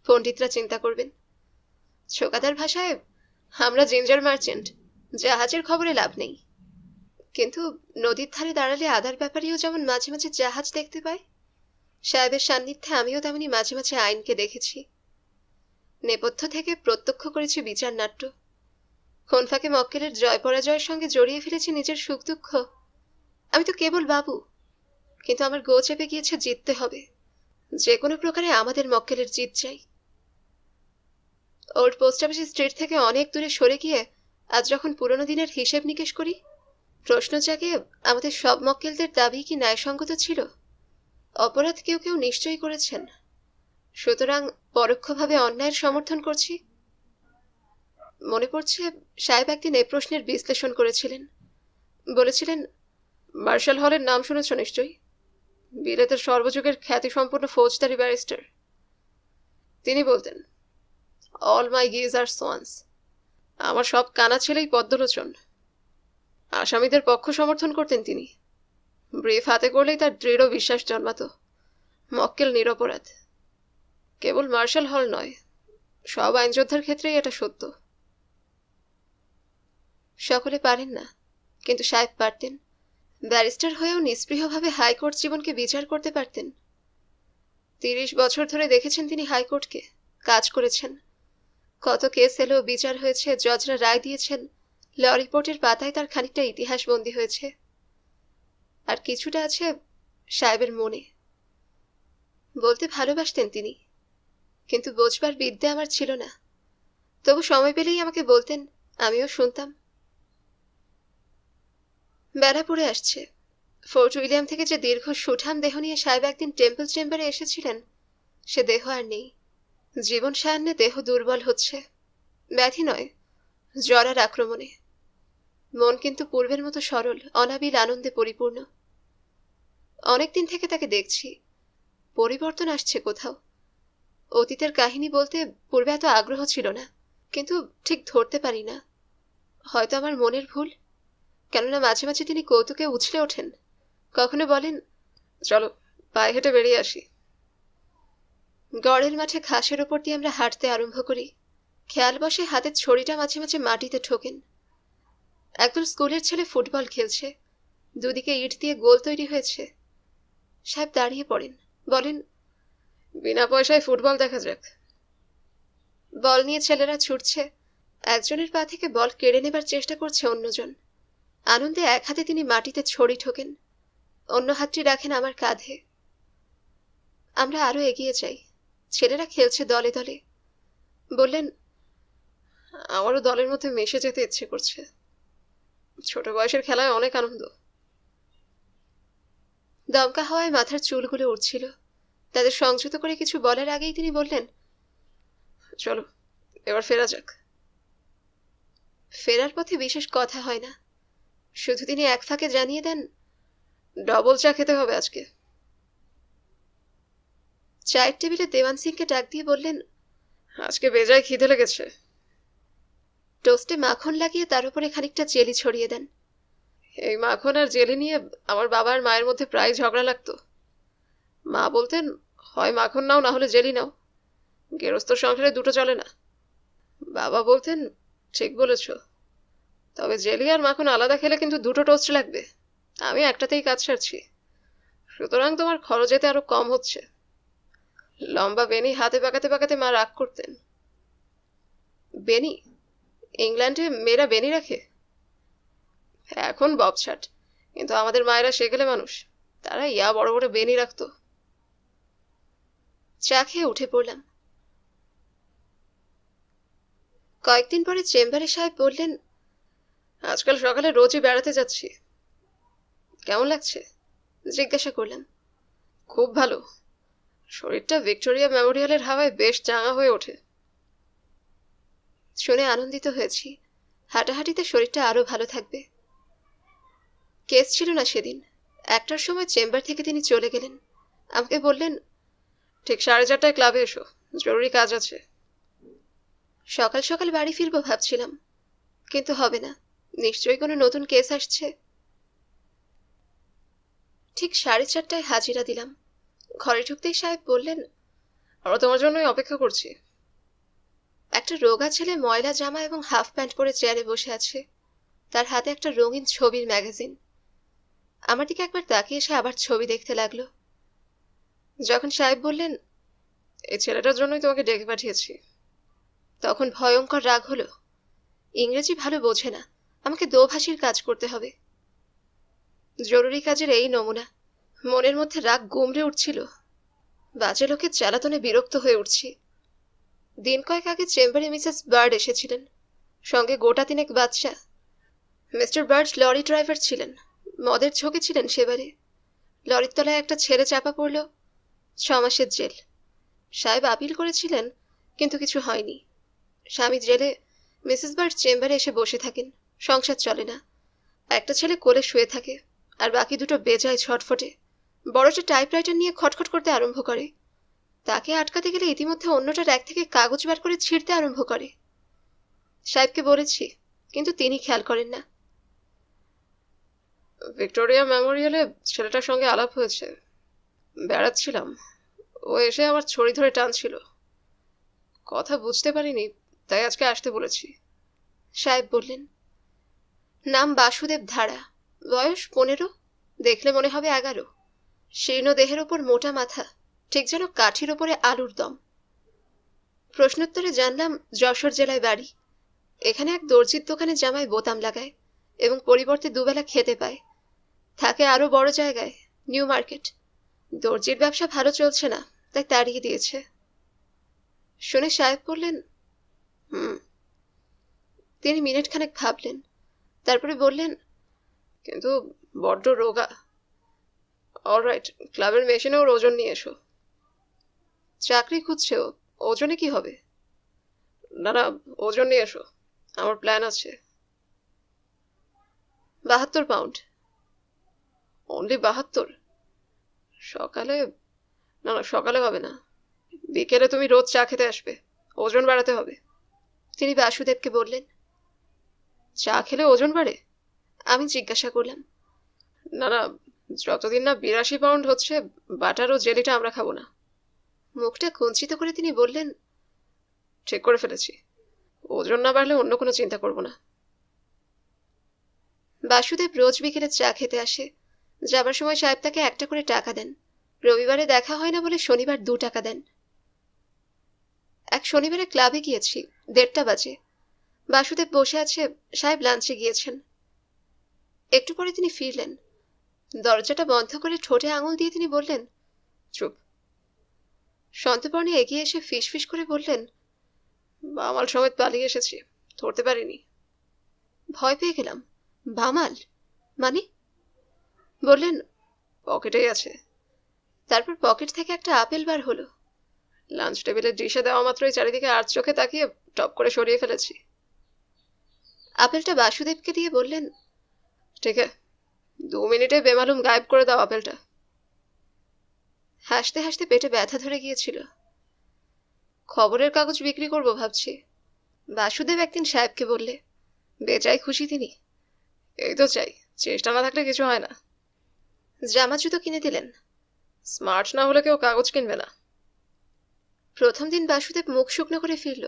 পণ্ডিতরা চিন্তা করবেন। ছোকাদার ভাষায় আমরা জিঞ্জার মার্চেন্ট, জাহাজের খবরে লাভ নেই। কিন্তু নদীর ধারে দাঁড়ালে আদার ব্যাপারেও যেমন মাঝে মাঝে জাহাজ দেখতে পাই, সাহেবের সান্নিধ্যে আমিও তেমনি মাঝে মাঝে আইনকে দেখেছি। নেপথ্য থেকে প্রত্যক্ষ করেছি বিচার নাট্য। কোন ফাঁকে মক্কেলের জয় পরাজয়ের সঙ্গে জড়িয়ে ফেলেছি নিজের সুখ দুঃখ। আমি তো কেবল বাবু, কিন্তু আমার গো চেপে গিয়েছে জিততে হবে। যে কোনো প্রকারে আমাদের মক্কেলের জিত চাই। ওল্ড পোস্ট অফিস স্ট্রিট থেকে অনেক দূরে সরে গিয়ে আজ যখন পুরনো দিনের হিসেব নিকেশ করি, প্রশ্ন জাগে আমাদের সব মক্কেলদের দাবি কি ন্যায়সঙ্গত ছিল? অপরাধ কেউ কেউ নিশ্চয়ই করেছেন, সুতরাং পরোক্ষভাবে অন্যায়ের সমর্থন করছি। মনে পড়ছে সাহেব একদিন এ প্রশ্নের বিশ্লেষণ করেছিলেন। বলেছিলেন, মার্শাল হলের নাম শুনেছ নিশ্চয়ই, বিলেতের সর্বযুগের খ্যাতিসম্পন্ন ফৌজদারি ব্যারিস্টার। তিনি বলতেন, অল মাই গিজ আর সোয়ান্স। আমার সব কানা ছেলেই পদ্মলোচন। আসামিদের পক্ষ সমর্থন করতেন তিনি। ব্রিফ হাতে করলেই তার দৃঢ় বিশ্বাস জন্মাত মক্কেল নিরপরাধ। কেবল মার্শাল হল নয়, সব আইনযোদ্ধার ক্ষেত্রেই এটা সত্য। সকলে পারেন না, কিন্তু সাহেব পারতেন। ব্যারিস্টার হয়েও নিস্পৃহভাবে হাইকোর্ট জীবনকে বিচার করতে পারতেন। 30 বছর ধরে দেখেছেন তিনি হাইকোর্টকে, কাজ করেছেন। কত কেস এলো, বিচার হয়েছে, জজরা রায় দিয়েছেন, ল রিপোর্টের পাতায় তার খানিকটা ইতিহাস বন্দী হয়েছে। আর কিছুটা আছে সাহেবের মনে। বলতে ভালোবাসতেন তিনি, কিন্তু বোঝবার বিদ্যে আমার ছিল না। তবু সময় পেলেই আমাকে বলতেন, আমিও শুনতাম। বেলা পড়ে আসছে। ফোর্ট উইলিয়াম থেকে যে দীর্ঘ সুঠাম দেহ নিয়ে সাহেব একদিন টেম্পল চেম্বারে এসেছিলেন, সে দেহ আর নেই। জীবন সায়ান্নে দেহ দুর্বল হচ্ছে, ব্যাধি নয়, জ্বরার আক্রমণে। মন কিন্তু পূর্বের মতো সরল, অনাবিল আনন্দে পরিপূর্ণ। অনেকদিন থেকে তাকে দেখছি, পরিবর্তন আসছে কোথাও। অতীতের কাহিনী বলতে পূর্বে এত আগ্রহ ছিল না, কিন্তু ঠিক ধরতে পারি না। হয়তো আমার মনের ভুল, কেননা মাঝে মাঝে তিনি কৌতুকে উছলে ওঠেন। কখনো বলেন, চলো পায়ে হেঁটে বেরিয়ে আসি। গড়ের মাঠে ঘাসের ওপর দিয়ে আমরা হাঁটতে আরম্ভ করি। খেয়াল বসে হাতের ছড়িটা মাঝে মাঝে মাটিতে ঠোকেন। একদল স্কুলের ছেলে ফুটবল খেলছে, দুদিকে ইট দিয়ে গোল তৈরি হয়েছে। সাহেব দাঁড়িয়ে পড়েন, বলেন, বিনা পয়সায় ফুটবল দেখা যাক। বল নিয়ে ছেলেরা ছুটছে, একজনের পা থেকে বল কেড়ে নেবার চেষ্টা করছে অন্যজন। আনন্দে এক হাতে তিনি মাটিতে ছড়ি ঠোকেন, অন্য হাতটি রাখেন আমার কাঁধে। আমরা আরো এগিয়ে যাই, ছেলেরা খেলছে দলে দলে। বললেন, আমারও দলের মধ্যে মিশে যেতে ইচ্ছে করছে। ছোট বয়সের খেলায় অনেক আনন্দ। দমকা হওয়ায় মাথার চুলগুলো উঠছিল। তাদের সংযত করে কিছু বলার আগেই তিনি বললেন, চলো এবার ফেরা যাক। ফেরার পথে বিশেষ কথা হয় না, শুধু তিনি এক ফাঁকে জানিয়ে দেন, ডবল চা খেতে হবে আজকে। চায়ের টেবিলে দেওয়ান সিংকে ডাক দিয়ে বললেন, আজকে বেজায় খিদে লেগেছে। টোস্টে মাখন লাগিয়ে তার উপরে খানিকটা জেলি ছড়িয়ে দেন। এই মাখন আর জেলি নিয়ে আমার বাবা আর মায়ের মধ্যে প্রায় ঝগড়া লাগতো। মা বলতেন, হয় মাখন নাও, না হলে জেলি নাও, গেরস্ত সংসারে দুটো চলে না। বাবা বলতেন, ঠিক বলেছ, তবে জেলি আর মাখন আলাদা খেলে কিন্তু দুটো টোস্ট লাগবে। আমি একটাতেই কাজ সারছি, সুতরাং তোমার খরচ যেতে আরো কম হচ্ছে। লম্বা বেনি হাতে পাকাতে পাকাতে মা রাগ করতেন। বেনি? ইংল্যান্ডে মেয়েরা বেনি রাখে? এখন ববছাট, কিন্তু আমাদের মায়েরা সেকেলে মানুষ, তারা ইয়া বড় বড় বেনি রাখতো। চা খেয়ে উঠে পড়লাম। কয়েকদিন পরে চেম্বারে সাহেব বললেন, আজকাল সকালে রোজই বেড়াতে যাচ্ছি। কেমন লাগছে? জিজ্ঞাসা করলাম। খুব ভালো, শরীরটা ভিক্টোরিয়া মেমোরিয়ালের হাওয়ায় বেশ চাঙা হয়ে ওঠে। শুনে আনন্দিত হয়েছি, হাঁটাহাঁটিতে শরীরটা আরো ভালো থাকবে। কেস ছিল না সেদিন। 1টার সময় চেম্বার থেকে তিনি চলে গেলেন। আমাকে বললেন, ঠিক 4:30টায় ক্লাবে এসো, জরুরি কাজ আছে। সকাল সকাল বাড়ি ফিরবো ভাবছিলাম, কিন্তু হবে না, নিশ্চয়ই কোনো নতুন কেস আসছে। ঠিক 4:30টায় হাজিরা দিলাম। ঘরে ঢুকতেই সাহেব বললেন, আমরা তোমার জন্যই অপেক্ষা করছি। একটা রোগা ছেলে ময়লা জামা এবং হাফ প্যান্ট পরে চেয়ারে বসে আছে, তার হাতে একটা রঙিন ছবির ম্যাগাজিন। আমার দিকে একবার তাকিয়ে এসে আবার ছবি দেখতে লাগলো। যখন সাহেব বললেন, এই ছেলেটার জন্যই তোমাকে ডেকে পাঠিয়েছি, তখন ভয়ঙ্কর রাগ হলো। ইংরেজি ভালো বোঝে না, আমাকে দোভাষীর কাজ করতে হবে। জরুরি কাজের এই নমুনা। মনের মধ্যে রাগ গুমড়ে উঠছিল। বাজে লোকের জ্বালাতনে বিরক্ত হয়ে উঠছি। দিন কয়েক আগে চেম্বারে মিসেস বার্ড এসেছিলেন, সঙ্গে গোটা 3 বাচ্চা। মিস্টার বার্ড লরি ড্রাইভার ছিলেন, মদের ঝোঁকে ছিলেন সেবারে। লরির তলায় একটা ছেলে চাপা পড়ল, 6 মাসের জেল। সাহেব আপিল করেছিলেন, কিন্তু কিছু হয়নি। স্বামী জেলে, মিসেস বার্ড চেম্বারে এসে বসে থাকেন, সংসার চলে না। একটা ছেলে কোলে শুয়ে থাকে, আর বাকি দুটো বেজায় ছটফটে। বড়টা টাইপরাইটার নিয়ে খটখট করতে আরম্ভ করে। তাকে আটকাতে গেলে ইতিমধ্যে অন্যটা র‍্যাক থেকে কাগজ বার করে ছিঁড়তে আরম্ভ করে। সাহেবকে বলেছি, কিন্তু তিনি খেয়াল করেন না। ভিক্টোরিয়া মেমোরিয়ালে ছেলেটার সঙ্গে আলাপ হয়েছে, বেড়াচ্ছিলাম, ও এসে আমার ছড়ি ধরে টানছিল। কথা বুঝতে পারিনি, তাই আজকে আসতে বলেছি। সাহেব বললেন, নাম বাসুদেব ধারা, বয়স 15, দেখলে মনে হবে 11। শীর্ণ দেহের ওপর মোটা মাথা, ঠিক যেন কাঠির ওপরে আলুর দম। প্রশ্নোত্তরে জানলাম যশোর জেলায় বাড়ি। এখানে এক দর্জির দোকানে জামায় বোতাম লাগায় এবং পরিবর্তে দুবেলা খেতে পায়। থাকে আরো বড় জায়গায়, নিউ মার্কেট। দর্জির ব্যবসা ভালো চলছে না, তাই তাড়িয়ে দিয়েছে। শুনে সাহেব বললেন, তিনি মিনিটখানেক ভাবলেন, তারপরে বললেন, কিন্তু বড্ড রোগা। অলরাইট, ক্লাবের মেশিনেও ওজন নিয়ে এসো। চাকরি খুঁজছে ও। ওজনে কি হবে? না না, ওজন নিয়ে এসো, আমার প্ল্যান আছে। 72 পাউন্ড। অনলি 72? সকালে? না না, সকালে হবে না, বিকেলে তুমি রোজ চা খেতে আসবে, ওজন বাড়াতে হবে। তিনি বাসুদেবকে বললেন। চা খেলে ওজন বাড়ে? আমি জিজ্ঞাসা করলাম। না না, যতদিন না 82 পাউন্ড হচ্ছে, বাটার ও জেলিটা আমরা খাবো না। মুখটা কুঞ্চিত করে তিনি বললেন, ঠিক করে ফেলেছি, ওজন না বাড়লে অন্য কোনো চিন্তা করব না। বাসুদেব রোজ বিকেলে চা খেতে আসে। যাবার সময় সাহেব তাকে 1 করে টাকা দেন। রবিবারে দেখা হয় না বলে শনিবার 2 টাকা দেন। এক শনিবারে ক্লাবে গিয়েছি, 1:30 বাজে। বাসুদেব বসে আছে, সাহেব লাঞ্চে গিয়েছেন। একটু পরে তিনি ফিরলেন। দরজাটা বন্ধ করে ঠোঁটে আঙুল দিয়ে তিনি বললেন, চুপ। সন্তর্পণে এগিয়ে এসে ফিসফিস করে বললেন, বামাল সমেত পালিয়ে এসেছি, ধরতে পারিনি। ভয় পেয়ে গেলাম। বামাল মানে? বললেন, পকেটেই আছে। তারপর পকেট থেকে একটা আপেল বার হলো। লাঞ্চ টেবিলের ডিশে দেওয়া মাত্রই চারিদিকে আর চোখে তাকিয়ে টপ করে সরিয়ে ফেলেছি। আপেলটা বাসুদেবকে দিয়ে বললেন, ঠিক আছে, 2 মিনিটে বেমালুম গায়েব করে দাও আপেলটা। হাসতে হাসতে পেটে ব্যথা ধরে গিয়েছিল। খবরের কাগজ বিক্রি করব ভাবছি। বাসুদেব একদিন সাহেবকে বললে, বেচাই খুশি তিনি। এই তো চাই, চেষ্টা না থাকলে কিছু হয় না। জামা জুতো কিনে দিলেন। স্মার্ট না হলে কেউ কাগজ কিনবে না। প্রথম দিন বাসুদেব মুখ শুকনো করে ফিরল।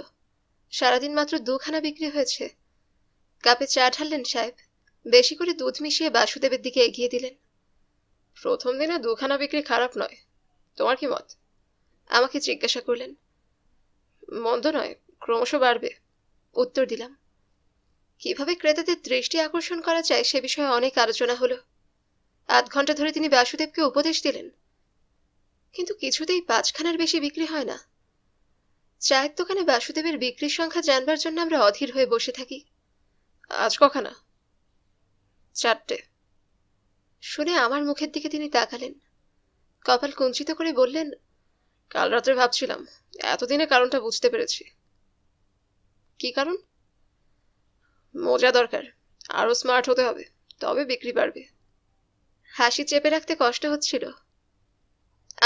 সারাদিন মাত্র 2খানা বিক্রি হয়েছে। কাপে চা ঢাললেন সাহেব, বেশি করে দুধ মিশিয়ে বাসুদেবের দিকে এগিয়ে দিলেন। প্রথম দিনে 2খানা বিক্রি খারাপ নয়, তোমার কি মত? আমাকে জিজ্ঞাসা করলেন। মন্দ নয়, ক্রমশ বাড়বে, উত্তর দিলাম। কিভাবে ক্রেতাদের দৃষ্টি আকর্ষণ করা যায় সে বিষয়ে অনেক আলোচনা হলো। 8 ঘন্টা ধরে তিনি বাসুদেবকে উপদেশ দিলেন, কিন্তু কিছুতেই 5খানার বেশি বিক্রি হয় না। চায়ের দোকানে বাসুদেবের বিক্রির সংখ্যা জানবার জন্য আমরা অধীর হয়ে বসে থাকি। আজ কখানা? 4টে। শুনে আমার মুখের দিকে তিনি তাকালেন, কপাল কুঞ্চিত করে বললেন, কাল রাত্রে ভাবছিলাম, এতদিনে কারণটা বুঝতে পেরেছি। কি কারণ? মজা দরকার, আরো স্মার্ট হতে হবে, তবে বিক্রি বাড়বে। হাসি চেপে রাখতে কষ্ট হচ্ছিল।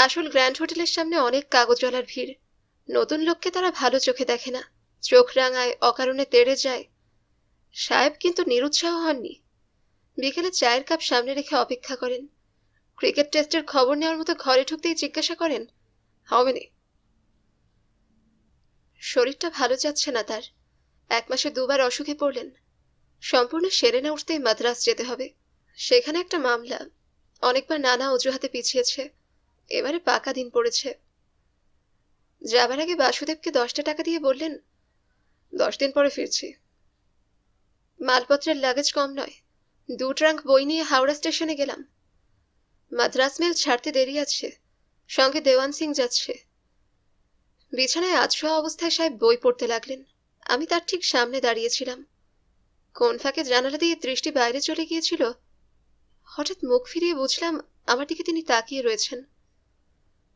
আসল গ্র্যান্ড হোটেলের সামনে অনেক কাগজওয়ালার ভিড়। নতুন লোককে তারা ভালো চোখে দেখে না, চোখ রাঙায়, অকারণে তেড়ে যায়। সাহেব কিন্তু নিরুৎসাহ হননি। বিকেলে চায়ের কাপ সামনে রেখে অপেক্ষা করেন। ক্রিকেট টেস্টের খবর নেওয়ার মতো ঘরে ঢুকতেই জিজ্ঞাসা করেন, হাউ মেনি? শরীরটা ভালো যাচ্ছে না তার। 1 মাসে 2বার অসুখে পড়লেন। সম্পূর্ণ সেরে না উঠতেই মাদ্রাজ যেতে হবে। সেখানে একটা মামলা, অনেকবার নানা অজুহাতে পিছিয়েছে। এবারে পাকা দিন পড়েছে। যাবার আগে বাসুদেবকে 10টা টাকা দিয়ে বললেন, 10 দিন পরে ফিরছি। মালপত্রের লাগেজ কম নয়। 2 ট্রাঙ্ক বই নিয়ে হাওড়া স্টেশনে গেলাম। মাদ্রাস মেল ছাড়তে দেরি আছে, সঙ্গে দেওয়ান সিং যাচ্ছে। বিছানায় আধশোয়া অবস্থায় সাহেব বই পড়তে লাগলেন। আমি তার ঠিক সামনে দাঁড়িয়েছিলাম। কোন ফাঁকে জানালা দিয়ে দৃষ্টি বাইরে চলে গিয়েছিল। হঠাৎ মুখ ফিরিয়ে বুঝলাম আমার দিকে তিনি তাকিয়ে রয়েছেন।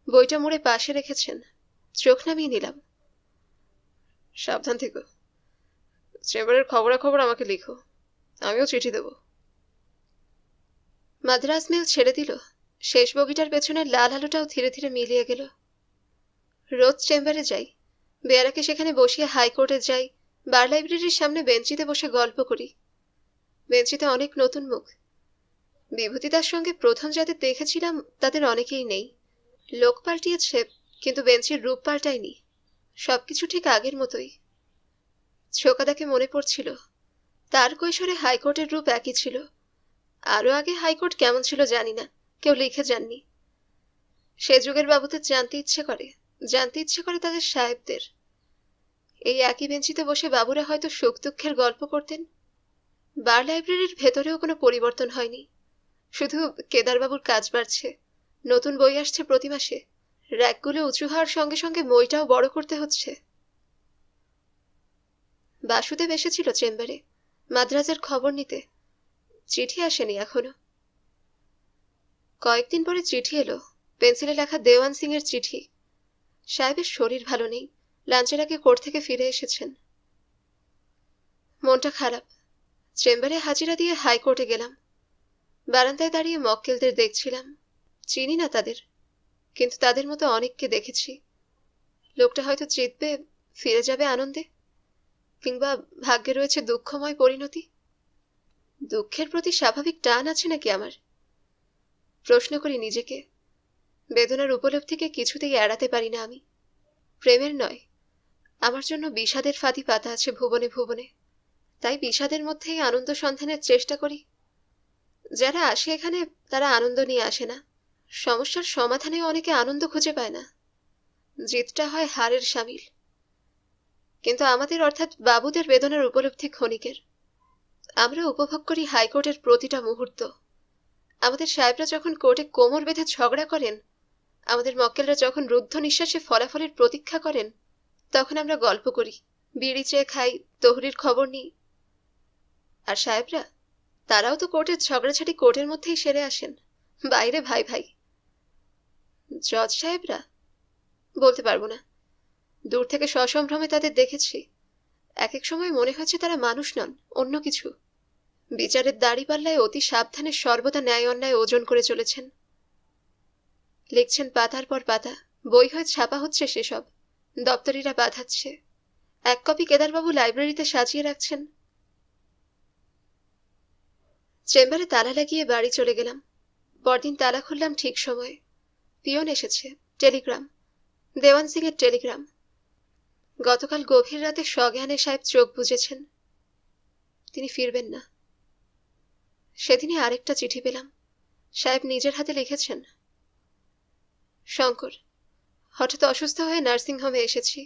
বইটা মুড়ে পাশে রেখেছেন। চোখ নামিয়ে নিলাম। সাবধান থেকো, চেম্বারের খবরাখবর আমাকে লিখো, আমিও চিঠি দেব। মাদ্রাস মেল ছেড়ে দিল। শেষ বগিটার পেছনে লাল আলোটাও ধীরে ধীরে মিলিয়ে গেল। রোজ চেম্বারে যাই, বেয়ারাকে সেখানে বসিয়ে হাইকোর্টে যাই, বার লাইব্রেরির সামনে বেঞ্চিতে বসে গল্প করি। বেঞ্চিতে অনেক নতুন মুখ। বিভূতিদার সঙ্গে প্রথম যাদের দেখেছিলাম তাদের অনেকেই নেই। লোক পাল্টিয়েছে, কিন্তু বেঞ্চির রূপ পাল্টায়নি। সবকিছু ঠিক আগের মতোই। ছোকাদাকে মনে পড়ছিল, তার কৈশোরে হাইকোর্টের রূপ একই ছিল। আরো আগে হাইকোর্ট কেমন ছিল জানি না, কেউ লিখে যাননি। সে যুগের বাবুদের জানতে ইচ্ছে করে তাদের সাহেবদের। এই একই বেঞ্চিতে বসে বাবুরা হয়তো সুখ দুঃখের গল্প করতেন। বার লাইব্রেরির ভেতরেও কোনো পরিবর্তন হয়নি, শুধু কেদারবাবুর কাজ বাড়ছে। নতুন বই আসছে প্রতি মাসে। র্যাকগুলো উঁচু হওয়ার সঙ্গে সঙ্গে বইটাও বড় করতে হচ্ছে। বাসুদেব এসেছিল চেম্বারে, মাদ্রাজের খবর নিতে। চিঠি আসেনি এখনো। কয়েকদিন পরে চিঠি এলো, পেন্সিলে লেখা দেওয়ান সিং এর চিঠি। সাহেবের শরীর ভালো নেই, লাঞ্চের আগে কোর্ট থেকে ফিরে এসেছেন। মনটা খারাপ। চেম্বারে হাজিরা দিয়ে হাইকোর্টে গেলাম। বারান্দায় দাঁড়িয়ে মক্কেলদের দেখছিলাম। চিনি না তাদের, কিন্তু তাদের মতো অনেককে দেখেছি। লোকটা হয়তো জিতবে, ফিরে যাবে আনন্দে, কিংবা ভাগ্যে রয়েছে দুঃখময় পরিণতি। দুঃখের প্রতি স্বাভাবিক টান আছে নাকি আমার? প্রশ্ন করি নিজেকে। বেদনার উপলব্ধিকে কিছুতেই এড়াতে পারি না আমি। প্রেমের নয়, আমার জন্য বিষাদের ফাঁদি পাতা আছে ভুবনে ভুবনে। তাই বিষাদের মধ্যেই আনন্দ সন্ধানের চেষ্টা করি। যারা আসে এখানে তারা আনন্দ নিয়ে আসে না। সমস্যার সমাধানে অনেকে আনন্দ খুঁজে পায় না। জিতটা হয় হারের সামিল। কিন্তু আমাদের অর্থাৎ বাবুদের বেদনার উপলব্ধি ক্ষণিকের। আমরা উপভোগ করি হাইকোর্টের প্রতিটা মুহূর্ত। আমাদের সাহেবরা যখন কোর্টে কোমর বেঁধে ঝগড়া করেন, আমাদের মক্কেলরা যখন রুদ্ধ নিঃশ্বাসে ফলাফলের প্রতীক্ষা করেন, তখন আমরা গল্প করি, বিড়ি চেয়ে খাই, তহরির খবর নিই। আর সাহেবরা, তারাও তো কোর্টের ঝগড়াঝাটি কোর্টের মধ্যেই সেরে আসেন, বাইরে ভাই ভাই। জজ সাহেবরা বলতে পারবো না। দূর থেকে সসম্ভ্রমে তাদের দেখেছি। এক এক সময় মনে হয়েছে তারা মানুষ নন, অন্য কিছু। বিচারের দাড়িপাল্লায় অতি সাবধানে সর্বদা ন্যায় অন্যায় ওজন করে চলেছেন। লিখছেন পাতার পর পাতা, বই হয়ে ছাপা হচ্ছে সেসব। দপ্তরিরা বাঁধাচ্ছে। এক কপি কেদারবাবু লাইব্রেরিতে সাজিয়ে রাখছেন। চেম্বারে তালা লাগিয়ে বাড়ি চলে গেলাম। পরদিন তালা খুললাম ঠিক সময়ে। পিয়ন এসেছে, টেলিগ্রাম, দেওয়ান সিং এর টেলিগ্রাম। গতকাল গভীর রাতে সজ্ঞানে সাহেব চোখ বুজেছেন। তিনি ফিরবেন না। সেদিনই আরেকটা চিঠি পেলাম। সাহেব নিজের হাতে লিখেছেন, শঙ্কর, হঠাৎ অসুস্থ হয়ে নার্সিংহোমে এসেছি।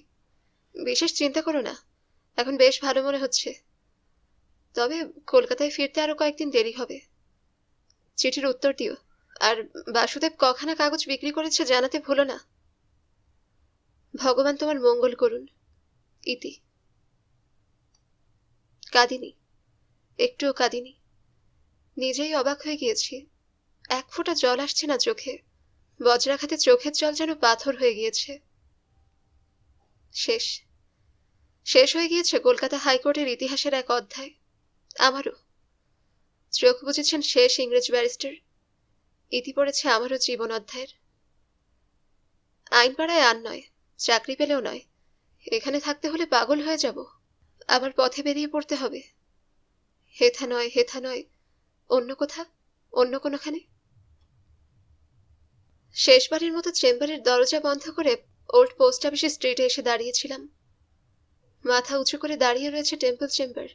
বিশেষ চিন্তা করো না, এখন বেশ ভালো মনে হচ্ছে। তবে কলকাতায় ফিরতে আরো কয়েকদিন দেরি হবে। চিঠির উত্তর দিও। আর বাসুদেব কখানা কাগজ বিক্রি করেছে জানাতে ভুলো না। ভগবান তোমার মঙ্গল করুন। ইতি। কাঁদিনি, একটুও কাঁদিনি। নিজেই অবাক হয়ে গিয়েছি। এক ফোঁটা জল আসছে না চোখে। বজ্রাঘাতে চোখের জল যেন পাথর হয়ে গিয়েছে। শেষ শেষ হয়ে গিয়েছে কলকাতা হাইকোর্টের ইতিহাসের এক অধ্যায়। আমারও। চোখ বুঝেছেন শেষ ইংরেজ ব্যারিস্টার। ইতি পড়েছে আমারও জীবন অধ্যায়ের। আইনপাড়ায় আর নয়, চাকরি পেলেও নয়। এখানে থাকতে হলে পাগল হয়ে যাব। আবার পথে বেরিয়ে পড়তে হবে। হেথা নয়, হেথা নয়, অন্য কোথা, অন্য কোনোখানে। শেষবারের মতো চেম্বারের দরজা বন্ধ করে ওল্ড পোস্ট অফিসের স্ট্রিটে এসে দাঁড়িয়েছিলাম। মাথা উঁচু করে দাঁড়িয়ে রয়েছে টেম্পল চেম্বার।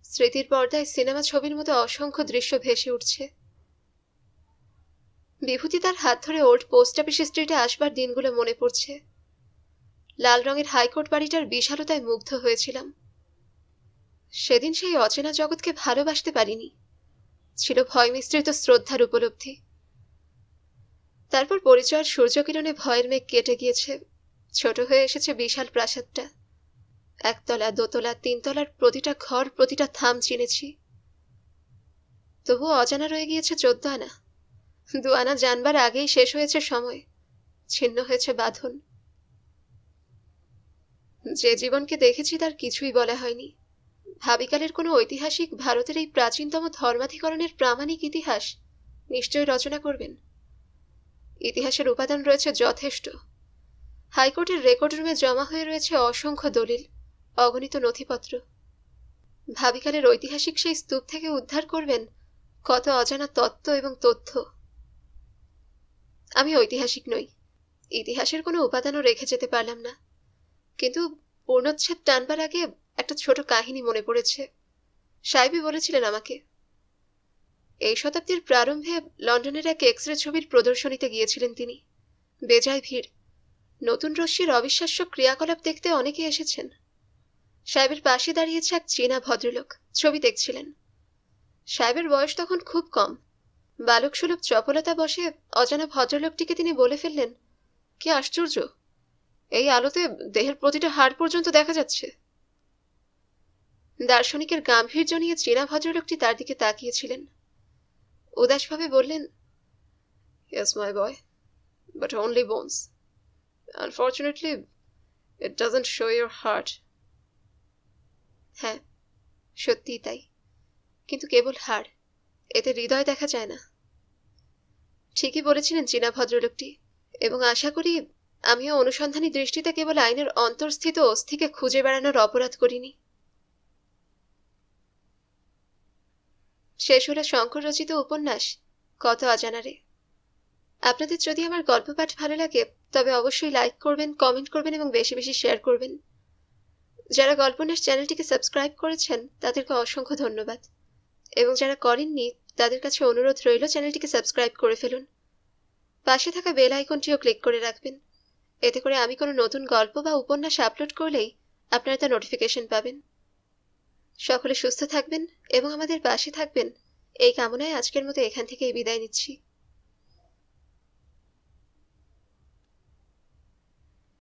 স্মৃতির পর্দায় সিনেমা ছবির মতো অসংখ্য দৃশ্য ভেসে উঠছে। বিভূতি তার হাত ধরে ওল্ড পোস্ট অফিসের স্ট্রিটে আসবার দিনগুলো মনে পড়ছে। লাল রঙের হাইকোর্ট বাড়িটার বিশালতায় মুগ্ধ হয়েছিলাম। সেদিন সেই অচেনা জগৎকে ভালোবাসতে পারিনি। ছিল ভয় মিশ্রিত শ্রদ্ধার উপলব্ধি। তারপর পরিচয়ের সূর্যকিরণে ভয়ের মেঘ কেটে গিয়েছে। ছোট হয়ে এসেছে বিশাল প্রাসাদটা। একতলা, দোতলা, তিনতলার প্রতিটা ঘর, প্রতিটা থাম চিনেছি। তবুও অজানা রয়ে গিয়েছে 14 আনা। 2 আনা জানবার আগেই শেষ হয়েছে সময়, ছিন্ন হয়েছে বাঁধন। যে জীবনকে দেখেছি তার কিছুই বলা হয়নি। ভাবিকালের কোনো ঐতিহাসিক ভারতের এই প্রাচীনতম ধর্মাধিকরণের প্রামাণিক ইতিহাস নিশ্চয় রচনা করবেন। ইতিহাসের উপাদান রয়েছে যথেষ্ট। হাইকোর্টের রেকর্ড রুমে জমা হয়ে রয়েছে অসংখ্য দলিল, অগণিত নথিপত্র। ভাবিকালের ঐতিহাসিক সেই স্তূপ থেকে উদ্ধার করবেন কত অজানা তত্ত্ব এবং তথ্য। আমি ঐতিহাসিক নই, ইতিহাসের কোনো উপাদানও রেখে যেতে পারলাম না। কিন্তু পূর্ণচ্ছেদ টানবার আগে একটা ছোট কাহিনী মনে পড়েছে। সাহেবই বলেছিলেন আমাকে। এই শতাব্দীর প্রারম্ভে লন্ডনের এক এক্সরে ছবির প্রদর্শনীতে গিয়েছিলেন তিনি। বেজায় ভিড়। নতুন রশ্মির অবিশ্বাস্য ক্রিয়াকলাপ দেখতে অনেকে এসেছেন। সাহেবের পাশে দাঁড়িয়েছে এক চীনা ভদ্রলোক, ছবি দেখছিলেন। সাহেবের বয়স তখন খুব কম। বালকসুলভ চপলতা বসে অজানা ভদ্রলোকটিকে তিনি বলে ফেললেন, কি আশ্চর্য, এই আলোতে দেহের প্রতিটা হাড় পর্যন্ত দেখা যাচ্ছে। দার্শনিকের গাম্ভীর্য নিয়ে চীনা ভদ্রলোকটি তার দিকে তাকিয়েছিলেন। উদাসভাবে বললেন, Yes, my boy, but only bones. Unfortunately, it doesn't show your heart. হ্যাঁ, সত্যিই তাই। কিন্তু কেবল হাড়, এতে হৃদয় দেখা যায় না। ঠিকই বলেছিলেন চীনা ভদ্রলোকটি, এবং আশা করি আমিও অনুসন্ধানী দৃষ্টিতে কেবল আইনের অন্তর্স্থিত অস্থিকে খুঁজে বেড়ানোর অপরাধ করিনি। শেষ হলো শঙ্কর রচিত উপন্যাস কত অজানারে। আপনাদের যদি আমার গল্প পাঠ ভালো লাগে তবে অবশ্যই লাইক করবেন, কমেন্ট করবেন এবং বেশি বেশি শেয়ার করবেন। যারা গল্পন্যাস চ্যানেলটিকে সাবস্ক্রাইব করেছেন তাদেরকে অসংখ্য ধন্যবাদ, এবং যারা করেননি তাদের কাছে অনুরোধ রইল চ্যানেলটিকে সাবস্ক্রাইব করে ফেলুন। পাশে থাকা বেল আইকনটিও ক্লিক করে রাখবেন, এতে করে আমি কোনো নতুন গল্প বা উপন্যাস আপলোড করলেই আপনারা তার নোটিফিকেশন পাবেন। সকলে সুস্থ থাকবেন এবং আমাদের পাশে থাকবেন এই কামনায় আজকের মতো এখান থেকেই বিদায় নিচ্ছি।